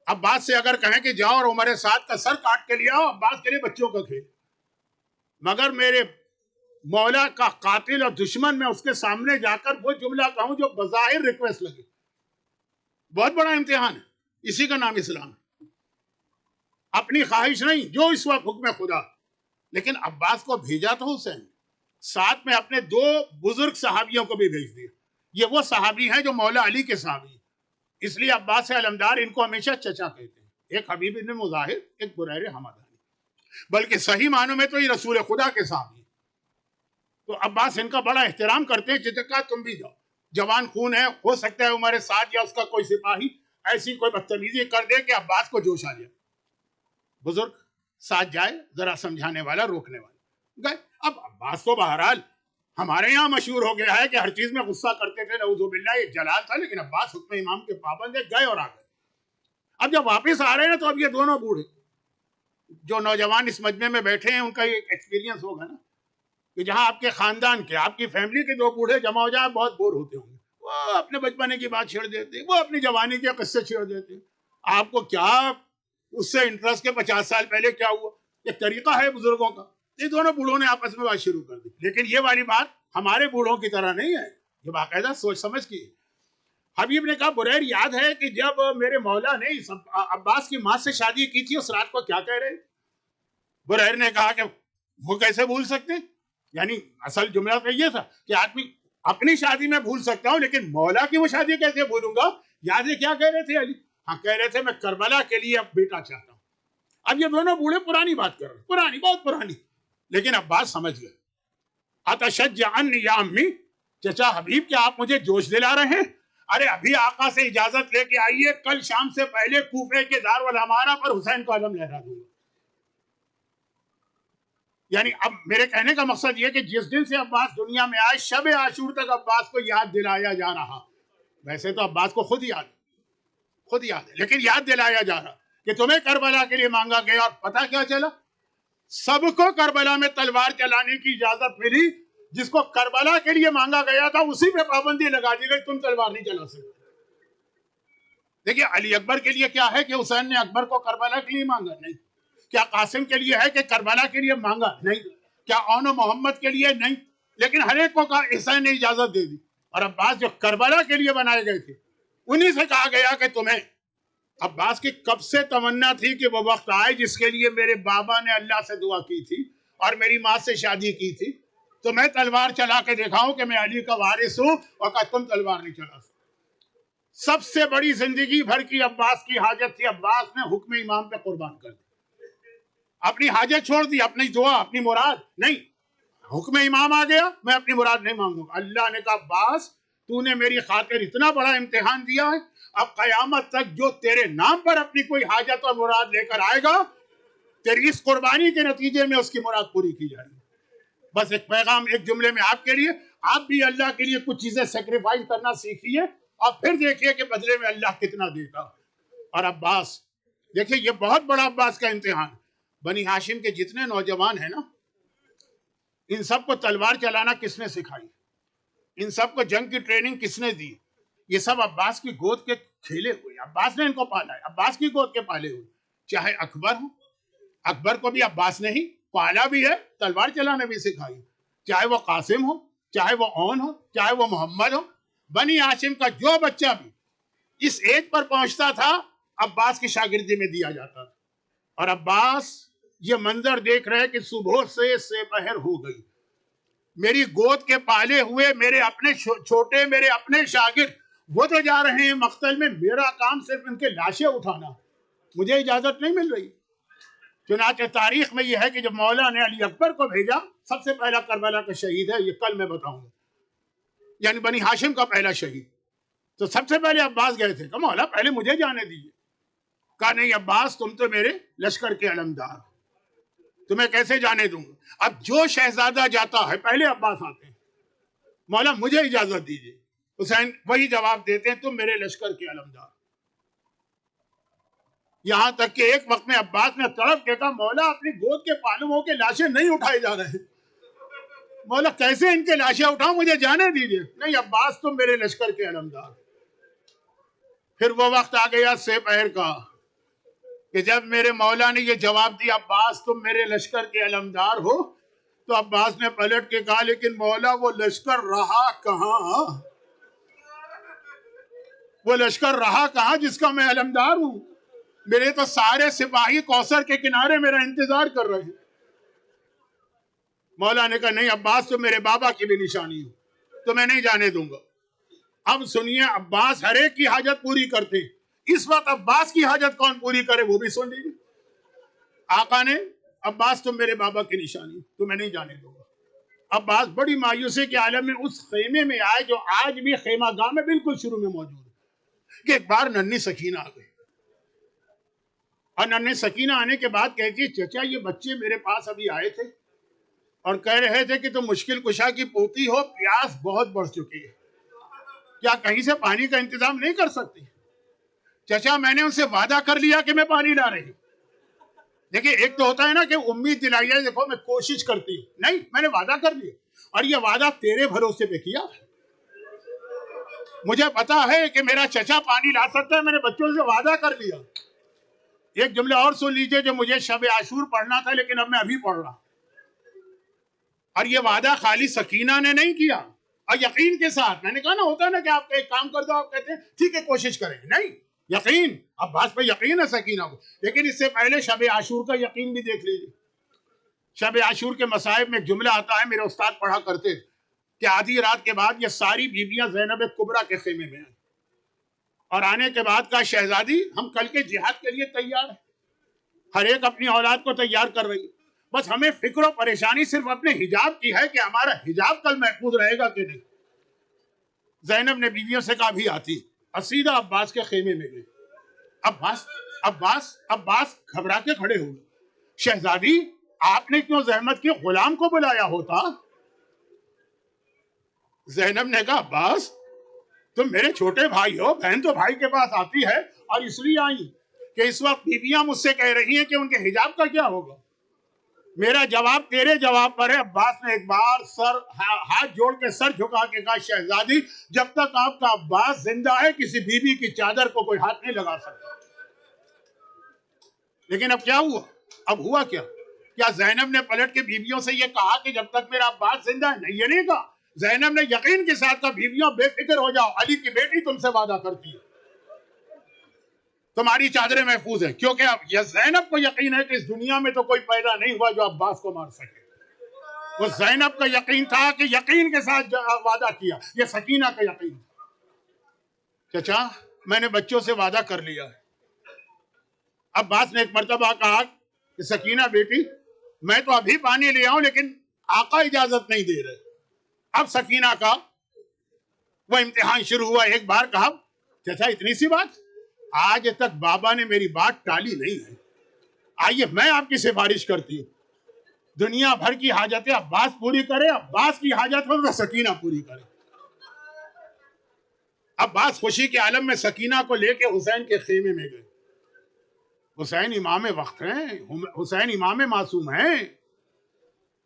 عباس سے اگر کہیں کہ جاؤ اور عمر سعد کا سر کاٹ کے لے آؤ، عباس کے لیے بچوں کا کھیل. مگر میرے مولا کا قاتل اور دشمن میں اس کے سامنے جا کر وہ جملہ کہوں جو بظاہر ریکویسٹ لگے. بہت بڑا امتحان ہے. اسی کا نام اسلام ہے. اپنی خواہش نہیں، جو اس وقت حکم خدا. لیکن عباس کو بھیجا تو حسین، ساتھ میں اپنے 2 بزرگ صحابیوں کو بھی بھیج دیا. یہ وہ صحابی ہیں جو مولا علی کے صحابی، اس لیے عباس علمدار ان کو ہمیشہ چچا کہتے ہیں. ایک حبیب بن مظاہر، ایک بریر حمدانی، بلکہ صحیح معنوں میں تو یہ رسول خدا کے صحابی. تو عباس ان کا بڑا احترام کرتے ہیں. چچا تم بھی جاؤ، جوان خون ہے، ہو سکتا ہے ہمارے ساتھ یا اس کا کوئی سپاہی ایسی کوئی بدتمیزی کر دے کہ عباس کو جوش آ جائے. بزرگ ساتھ جائے، ذرا سمجھانے والا، روکنے والا گئے. اب عباس تو بہرحال ہمارے یہاں مشہور ہو گیا ہے کہ ہر چیز میں غصہ کرتے تھے، نعوذ باللہ، یہ جلال تھا. لیکن عباس حکم امام کے پابند ہے، گئے اور آ گئے. اب جب واپس آ رہے ہیں تو اب یہ دونوں بوڑھے جو نوجوان اس مجمع میں بیٹھے ہیں، ان کا یہ ایکسپیرینس ہوگا نا کہ جہاں آپ کے خاندان کے، آپ کی فیملی کے 2 بوڑھے جمع ہو جائے، بہت بور ہوتے ہوں گے. وہ اپنے بچپنے کی بات چھیڑ دیتے ہیں، وہ اپنی جوانی کے قصے چھیڑ دیتے ہیں. آپ کو کیا اس سے انٹرسٹ کے 50 سال پہلے کیا ہوا؟ ایک طریقہ ہے بزرگوں کا. یہ دونوں بوڑھوں نے آپس میں بات شروع کر دی. لیکن یہ والی بات ہمارے بوڑھوں کی طرح نہیں ہے، یہ باقاعدہ سوچ سمجھ کی. حبیب نے کہا بریر یاد ہے کہ جب میرے مولا نے عباس کی ماں سے شادی کی تھی، اس رات کو کیا کہہ رہے؟ بریر نے کہا کہ وہ کیسے بھول سکتے؟ یعنی اصل جملہ تو یہ تھا کہ آدمی اپنی شادی میں بھول سکتا ہوں، لیکن مولا کی وہ شادی کیسے بھولوں گا؟ یاد ہے کیا کہہ رہے تھے علی؟ ہاں کہہ رہے تھے میں کربلا کے لیے اب بیٹا چاہتا ہوں. اب یہ دونوں بوڑھے پرانی بات کر رہے ہیں، پرانی، بہت پرانی. لیکن عباس سمجھ گئے. اتشجعنی یا امی، چچا حبیب کیا آپ مجھے جوش دلا رہے ہیں؟ ارے ابھی آقا سے اجازت لے کے آئیے، کل شام سے پہلے کوفے کے دارالامارہ پر حسین کا علم لہرا دوں گا. یعنی اب میرے کہنے کا مقصد یہ کہ جس دن سے عباس دنیا میں آئے، شب عاشور تک عباس کو یاد دلایا جا رہا. ویسے تو عباس کو خود یاد ہے، لیکن یاد دلایا جا رہا کہ تمہیں کربلا کے لیے مانگا گیا. اور پتہ کیا چلا؟ سب کو کربلا میں تلوار چلانے کی اجازت ملی. جس کو کربلا کے لیے مانگا گیا تھا اسی پہ پابندی لگا دی گئی، تم تلوار نہیں چلا سکتے. دیکھیے علی اکبر کے لیے کیا ہے کہ حسین نے اکبر کو کربلا کے لیے مانگا؟ نہیں. کیا قاسم کے لیے ہے کہ کربلا کے لیے مانگا؟ نہیں. کیا اون و محمد کے لیے؟ نہیں. لیکن ہر ایک کو حسین نے اجازت دے دی. اور عباس جو کربلا کے لیے بنائے گئے تھے، انہی سے کہا گیا کہ تمہیں. عباس کی کب سے تمنا تھی کہ وہ وقت آئے جس کے لیے میرے بابا نے اللہ سے دعا کی تھی اور میری ماں سے شادی کی تھی، تو میں تلوار چلا کے دکھاؤں کہ میں علی کا وارث ہوں، اور کہ تم تلوار نہیں چلا سکتے. سب سے بڑی زندگی بھر کی عباس کی حاجت تھی، عباس نے حکم امام پہ قربان کر دی. اپنی حاجت چھوڑ دی، اپنی دعا، اپنی مراد نہیں. حکم امام آ گیا، میں اپنی مراد نہیں مانگوں گا. اللہ نے کہا عباس تو نے میری خاطر اتنا بڑا امتحان دیا ہے، اب قیامت تک جو تیرے نام پر اپنی کوئی حاجت اور مراد لے کر آئے گا، تیری اس قربانی کے نتیجے میں اس کی مراد پوری کی جائے گی. بس ایک پیغام ایک جملے میں آپ کے لیے، آپ بھی اللہ کے لیے کچھ چیزیں سیکریفائز کرنا سیکھیے اور پھر دیکھیے کہ بدلے میں اللہ کتنا دیتا. اور عباس دیکھیے، یہ بہت بڑا عباس کا امتحان. بنی ہاشم کے جتنے نوجوان ہیں نا، ان سب کو تلوار چلانا کس نے سکھائی؟ ان سب کو جنگ کی ٹریننگ کس نے دی؟ یہ سب عباس کی گود کے کھیلے ہوئے. عباس نے ان کو پالا ہے، عباس کی گود کے پالے ہوئے. چاہے اکبر ہو، اکبر کو بھی عباس نے ہی پالا بھی ہے، تلوار چلانا بھی سکھائی. چاہے وہ قاسم ہو، چاہے وہ اون ہو، چاہے وہ محمد ہو. بنی ہاشم کا جو بچہ بھی اس ایج پر پہنچتا تھا، عباس کی شاگردی میں دیا جاتا تھا. اور عباس یہ منظر دیکھ رہے کہ صبح سے پہر ہو گئی، میری گود کے پالے ہوئے میرے اپنے چھوٹے، میرے اپنے شاگرد وہ تو جا رہے ہیں مقتل میں، میرا کام صرف ان کے لاشیں اٹھانا، مجھے اجازت نہیں مل رہی. چنانچہ تاریخ میں یہ ہے کہ جب مولا نے علی اکبر کو بھیجا، سب سے پہلا کربلا کا شہید ہے، یہ کل میں بتاؤں گا، یعنی بنی ہاشم کا پہلا شہید. تو سب سے پہلے عباس گئے تھے کہ مولا پہلے مجھے جانے دیجیے. کہا نہیں عباس، تم تو میرے لشکر کے علمدار، تمہیں کیسے جانے دوں گا؟ اب جو شہزادہ جاتا ہے پہلے عباس آتے ہیں، مولا مجھے اجازت دیجیے. حسین وہی جواب دیتے ہیں تم میرے لشکر کے علمدار. یہاں تک کہ ایک وقت میں عباس نے تڑپ کے کہا مولا اپنی گود کے پالوؤں کے لاشیں نہیں اٹھائے جا رہے ہیں. مولا کیسے ان کے لاشیں اٹھاؤں, مجھے جانے دیجیے. نہیں عباس تم میرے لشکر کے علمدار. پھر وہ وقت آ گیا سپہر کا کہ جب میرے مولا نے یہ جواب دیا عباس تم میرے لشکر کے علمدار ہو, تو عباس نے پلٹ کے کہا لیکن مولا وہ لشکر رہا کہاں, وہ لشکر رہا کہاں جس کا میں علمدار ہوں. میرے تو سارے سپاہی کوثر کے کنارے میرا انتظار کر رہے ہیں. مولا نے کہا نہیں عباس تو میرے بابا کی بھی نشانی ہو, تو میں نہیں جانے دوں گا. اب سنیے عباس ہر ایک کی حاجت پوری کرتے ہیں. اس وقت عباس کی حاجت کون پوری کرے وہ بھی سن لیجیے. آقا نے عباس تم میرے بابا کی نشانی تو میں نہیں جانے دوں گا. عباس بڑی مایوسی کے عالم میں اس خیمے میں آئے جو آج بھی خیمہ گاہ میں بالکل شروع میں موجود ہے, کہ ایک بار ننھی سکینہ آ گئی. اور ننھی سکینہ آنے کے بعد کہتی ہے چچا یہ بچے میرے پاس ابھی آئے تھے اور کہہ رہے تھے کہ تم مشکل کشا کی پوتی ہو, پیاس بہت بڑھ چکی ہے, کیا کہیں سے پانی کا انتظام نہیں کر سکتی؟ چچا میں نے ان سے وعدہ کر لیا کہ میں پانی لا رہی ہوں. دیکھیں ایک تو ہوتا ہے نا کہ امید دلائی ہے, دیکھو میں کوشش کرتی ہوں, نہیں میں نے وعدہ کر لیا, اور یہ وعدہ تیرے بھروسے پہ کیا. مجھے پتا ہے کہ میرا چچا پانی لا سکتا ہے, میں نے بچوں سے وعدہ کر لیا. ایک جملہ اور سن لیجئے جو مجھے شب عاشور پڑھنا تھا لیکن اب میں ابھی پڑھ رہا. اور یہ وعدہ خالی سکینہ نے نہیں کیا, اور یقین کے ساتھ. میں نے کہا نا ہوتا ہے نا کہ آپ ایک کام کر دو, آپ کہتے ہیں ٹھیک ہے کوشش کریں گے, نہیں یقین. عباس پہ یقین ہے سکینہ کو, لیکن اس سے پہلے شب عاشور کا یقین بھی دیکھ لیجیے. شب عاشور کے مصائب میں ایک جملہ آتا ہے, میرے استاد پڑھا کرتے کہ آدھی رات کے بعد یہ ساری بیویاں زینب کبریٰ کے خیمے میں آئیں, اور آنے کے بعد کہا شہزادی ہم کل کے جہاد کے لیے تیار ہیں. ہر ایک اپنی اولاد کو تیار کر رہی ہے, بس ہمیں فکر و پریشانی صرف اپنے حجاب کی ہے کہ ہمارا حجاب کل محفوظ رہے گا کہ نہیں. زینب نے بیویوں سے کہا بھی آتی, اور سیدھا عباس کے خیمے میں گئی. عباس گھبرا کے کھڑے ہوئے. شہزادی آپ نے کیوں زحمت کی, غلام کو بلایا ہوتا. زینب نے کہا عباس تم میرے چھوٹے بھائی ہو, بہن تو بھائی کے پاس آتی ہے, اور اس لیے آئی کہ اس وقت بیویاں مجھ سے کہہ رہی ہیں کہ ان کے حجاب کا کیا ہوگا. میرا جواب تیرے جواب پر ہے. عباس نے ایک بار ہاتھ جوڑ کے سر جھکا کے کہا شہزادی جب تک آپ کا عباس زندہ ہے کسی بیوی کی چادر کو کوئی ہاتھ نہیں لگا سکتا. لیکن اب کیا ہوا, اب ہوا کیا زینب نے پلٹ کے بیویوں سے یہ کہا کہ جب تک میرا عباس زندہ ہے؟ نہیں, یہ نہیں کہا. زینب نے یقین کے ساتھ کہا بیویوں بے فکر ہو جاؤ, علی کی بیٹی تم سے وعدہ کرتی ہے, تمہاری چادریں محفوظ ہیں. کیونکہ اب یہ زینب کو یقین ہے کہ اس دنیا میں تو کوئی پیدا نہیں ہوا جو عباس کو مار سکے. وہ زینب کا یقین تھا کہ یقین کے ساتھ وعدہ کیا, یہ سکینہ کا یقین تھا. چچا میں نے بچوں سے وعدہ کر لیا ہے. عباس نے ایک مرتبہ کہا کہ سکینہ بیٹی میں تو ابھی پانی لے آؤں لیکن آقا اجازت نہیں دے رہے. اب سکینہ کا وہ امتحان شروع ہوا. ایک بار کہا چچا اتنی سی بات, آج تک بابا نے میری بات ٹالی نہیں ہے, آئیے میں آپ کی سفارش کرتی ہوں. دنیا بھر کی حاجتیں عباس پوری کرے, عباس کی حاجت ہو سکینہ پوری کرے. عباس خوشی کے عالم میں سکینہ کو لے کے حسین کے خیمے میں گئے. حسین امام وقت ہیں, حسین امام معصوم ہیں,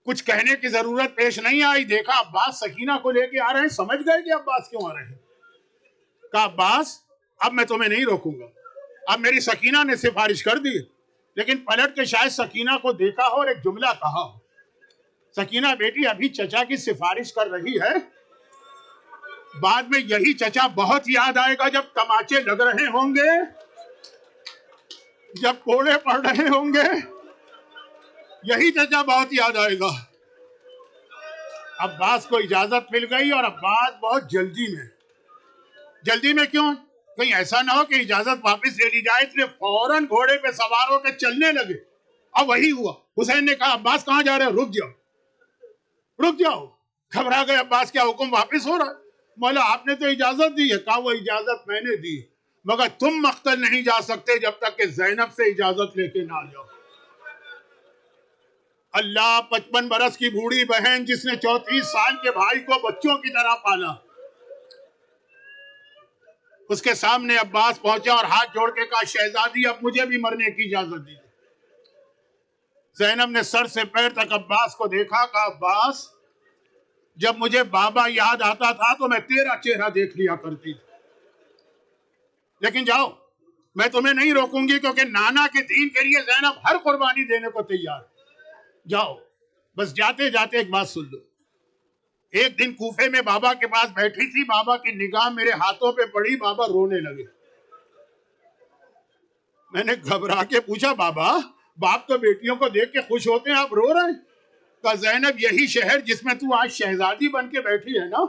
کچھ کہنے کی ضرورت پیش نہیں آئی. دیکھا عباس سکینہ کو لے کے آ رہے ہیں, سمجھ گئے کہ عباس کیوں آ رہے ہیں. کہا عباس اب میں تمہیں نہیں روکوں گا, اب میری سکینہ نے سفارش کر دی. لیکن پلٹ کے شاید سکینہ کو دیکھا ہو اور ایک جملہ کہا ہو, سکینہ بیٹی ابھی چچا کی سفارش کر رہی ہے, بعد میں یہی چچا بہت یاد آئے گا جب تماچے لگ رہے ہوں گے, جب کوڑے پڑ رہے ہوں گے, یہی چچا بہت یاد آئے گا. عباس کو اجازت مل گئی, اور عباس بہت جلدی میں کیوں, کہیں ایسا نہ ہو کہ اجازت واپس لے لی جائے, اس لیے فوراً گھوڑے پہ سوار ہو کے چلنے لگے. اب وہی ہوا. حسین نے کہا عباس کہاں جا رہے, رک جاؤ. گھبرا گئے عباس, کیا حکم واپس ہو رہا ہے. مولا آپ نے تو اجازت دی ہے. کہا وہ اجازت میں نے دی, مگر تم مقتل نہیں جا سکتے جب تک کہ زینب سے اجازت لے کے نہ جاؤ. اللہ 55 برس کی بوڑھی بہن جس نے 34 سال کے بھائی کو بچوں کی طرح پالا, اس کے سامنے عباس پہنچا اور ہاتھ جوڑ کے کہا شہزادی اب مجھے بھی مرنے کی اجازت دی۔ زینب نے سر سے پیر تک عباس کو دیکھا، کہا عباس جب مجھے بابا یاد آتا تھا تو میں تیرا چہرہ دیکھ لیا کرتی تھی، لیکن جاؤ میں تمہیں نہیں روکوں گی، کیونکہ نانا کے دین کے لیے زینب ہر قربانی دینے کو تیار، جاؤ۔ بس جاتے جاتے ایک بات سن لو، ایک دن کوفے میں بابا کے پاس بیٹھی تھی، بابا کی نگاہ میرے ہاتھوں پہ پڑی، بابا رونے لگے۔ میں نے گھبرا کے پوچھا بابا باپ تو بیٹیوں کو دیکھ کے خوش ہوتے ہیں، آپ رو رہے ہیں؟ کہا زینب یہی شہر جس میں تو آج شہزادی بن کے بیٹھی ہے نا،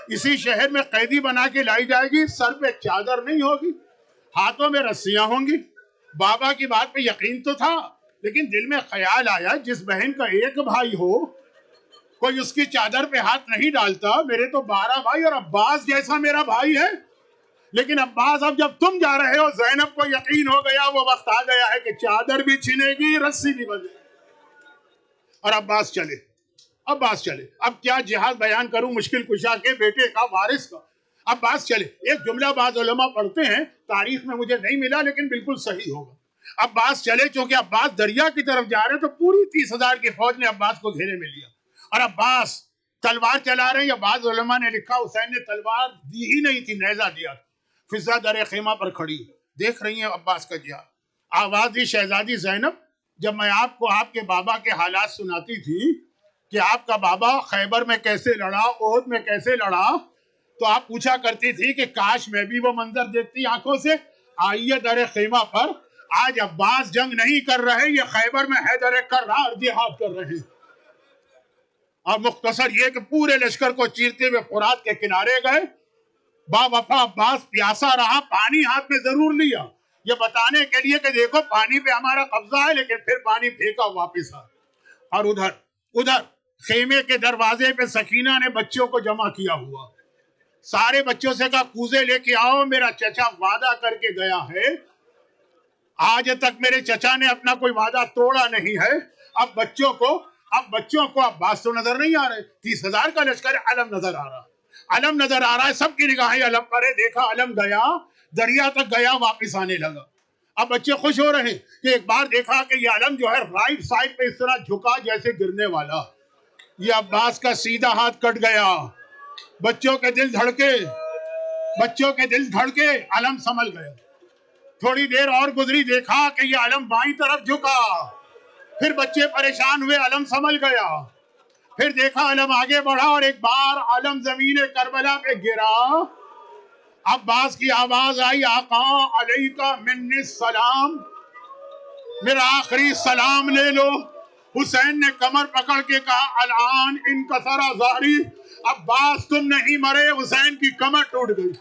اسی شہر میں قیدی بنا کے لائی جائے گی، سر پہ چادر نہیں ہوگی، ہاتھوں میں رسیاں ہوں گی۔ بابا کی بات پہ یقین تو تھا، لیکن دل میں خیال آیا جس بہن کا ایک بھائی ہو کوئی اس کی چادر پہ ہاتھ نہیں ڈالتا، میرے تو 12 بھائی اور عباس جیسا میرا بھائی ہے، لیکن عباس اب جب تم جا رہے ہو زینب کو یقین ہو گیا وہ وقت آ گیا ہے کہ چادر بھی چھنے گی، رسی بھی بجے گی، اور عباس چلے۔ عباس چلے، اب کیا جہاد بیان کروں مشکل کشا کے بیٹے کا، وارث کا۔ عباس چلے، ایک جملہ بعض علماء پڑھتے ہیں، تاریخ میں مجھے نہیں ملا لیکن بالکل صحیح ہوگا۔ عباس چلے، چونکہ عباس دریا کی طرف جا رہے تو پوری 30,000 کی فوج نے عباس کو گھیرے میں لیا، اور عباس تلوار چلا رہے ہیں، یا بعض علماء نے لکھا حسین نے تلوار دی ہی نہیں تھی، نیزہ دیا تھا۔ فضا در خیمہ پر کھڑی دیکھ رہی ہیں عباس کا جہاد۔ آواز دی شہزادی زینب، جب میں آپ کو آپ کے بابا کے حالات سناتی تھی کہ آپ کا بابا خیبر میں کیسے لڑا، احد میں کیسے لڑا، تو آپ پوچھا کرتی تھی کہ کاش میں بھی وہ منظر دیکھتی آنکھوں سے۔ آئیے در خیمہ پر، آج عباس جنگ نہیں کر رہے، یہ خیبر میں حیدر کرار جہاد کر رہے ہیں۔ اور مختصر یہ کہ پورے لشکر کو چیرتے ہوئے فرات کے کنارے گئے، با وفا عباس پیاسا رہا، پانی ہاتھ میں ضرور لیا، یہ بتانے کے لیے کہ دیکھو پانی پہ ہمارا قبضہ ہے، لیکن پھر پانی پھینکا واپس آ۔ اور ادھر خیمے کے دروازے پہ سکینہ نے بچوں کو جمع کیا ہوا، سارے بچوں سے کہا کوزے لے کے آؤ، میرا چچا وعدہ کر کے گیا ہے، آج تک میرے چچا نے اپنا کوئی وعدہ توڑا نہیں ہے۔ اب بچوں کو عباس تو نظر نہیں آ رہے، 30,000 کا لشکر ہے، علم نظر آ رہا، علم نظر آ رہا ہے، سب کی نگاہیں علم پر ہے۔ دیکھا علم گیا، دریا تک گیا، واپس آنے لگا۔ اب بچے خوش ہو رہے ہیں کہ ایک بار دیکھا کہ یہ علم جو ہے رائٹ سائڈ پہ اس طرح جھکا جیسے گرنے والا، یہ عباس کا سیدھا ہاتھ کٹ گیا۔ بچوں کے دل دھڑکے، علم سنبھل گئے۔ تھوڑی دیر اور گزری، دیکھا کہ یہ علم بائیں طرف جھکا، پھر بچے پریشان ہوئے، علم سنبھل گیا، پھر دیکھا علم آگے بڑھا، اور ایک بار علم زمین کربلا پہ گرا۔ عباس کی آواز آئی آقا علیکہ منی السلام، میرا آخری سلام لے لو۔ حسین نے کمر پکڑ کے کہا الان انکسر ظہری، عباس تم نہیں مرے، حسین کی کمر ٹوٹ گئی۔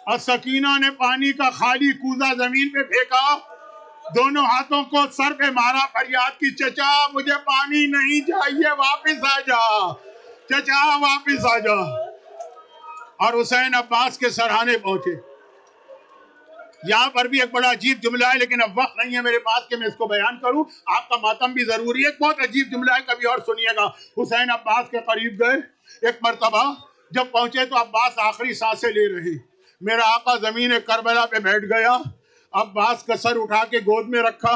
اور سکینہ نے پانی کا خالی کوزہ زمین پہ پھینکا، دونوں ہاتھوں کو سر پہ مارا، فریاد کی چچا مجھے پانی نہیں چاہیے، واپس آ جا چچا، واپس آ جا۔ اور حسین عباس کے سرہانے پہنچے۔ یہاں پر بھی ایک بڑا عجیب جملہ ہے، لیکن اب وقت نہیں ہے میرے پاس کہ میں اس کو بیان کروں، آپ کا ماتم بھی ضروری ہے۔ ایک بہت عجیب جملہ ہے، کبھی اور سنیے گا۔ حسین عباس کے قریب گئے، ایک مرتبہ جب پہنچے تو عباس آخری سانسیں لے رہے، میرا آقا زمین کربلا پہ بیٹھ گیا، عباس کا سر اٹھا کے گود میں رکھا۔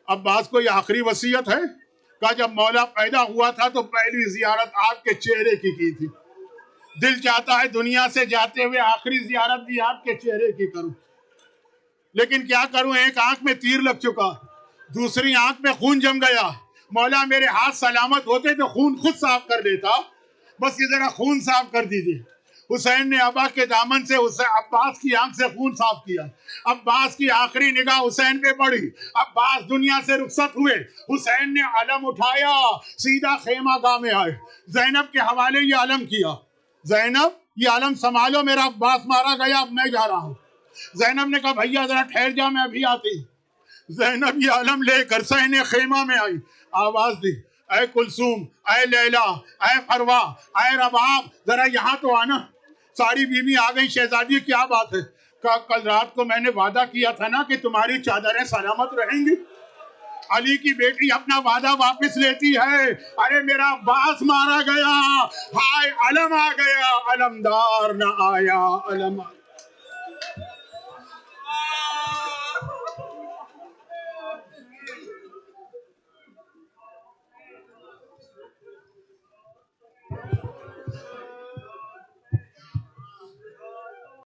عباس کو یہ آخری وصیت ہے، کہا جب مولا پیدا ہوا تھا تو پہلی زیارت آپ کے چہرے کی تھی، دل چاہتا ہے دنیا سے جاتے ہوئے آخری زیارت بھی آپ کے چہرے کی کروں، لیکن کیا کروں، ایک آنکھ میں تیر لگ چکا، دوسری آنکھ میں خون جم گیا، مولا میرے ہاتھ سلامت ہوتے تو خون خود صاف کر دیتا، بس یہ ذرا خون صاف کر دیجیے۔ حسین نے ابا کے دامن سے عباس کی آنکھ سے خون صاف کیا، عباس کی آخری نگاہ حسین پہ پڑی، عباس دنیا سے رخصت ہوئے، حسین نے علم اٹھایا، سیدھا خیمہ گاہ میں آئے، زینب کے حوالے یہ علم کیا، زینب یہ علم سنبھالو، میرا عباس مارا گیا، اب میں جا رہا ہوں۔ زینب نے کہا بھیا ذرا ٹھہر جا، میں ابھی آتی۔ زینب یہ علم لے کر صحن خیمہ میں آئی، آواز دی اے کلثوم، اے لیلا، اے فروا، اے رباب، ذرا یہاں تو آنا۔ ساری بیوی آ گئی، شہزادی کیا بات ہے؟ کہا کل رات کو میں نے وعدہ کیا تھا نا کہ تمہاری چادریں سلامت رہیں گی، علی کی بیٹی اپنا وعدہ واپس لیتی ہے، ارے میرا عباس مارا گیا، ہائے علم آ گیا، علمدار نہ آیا، علم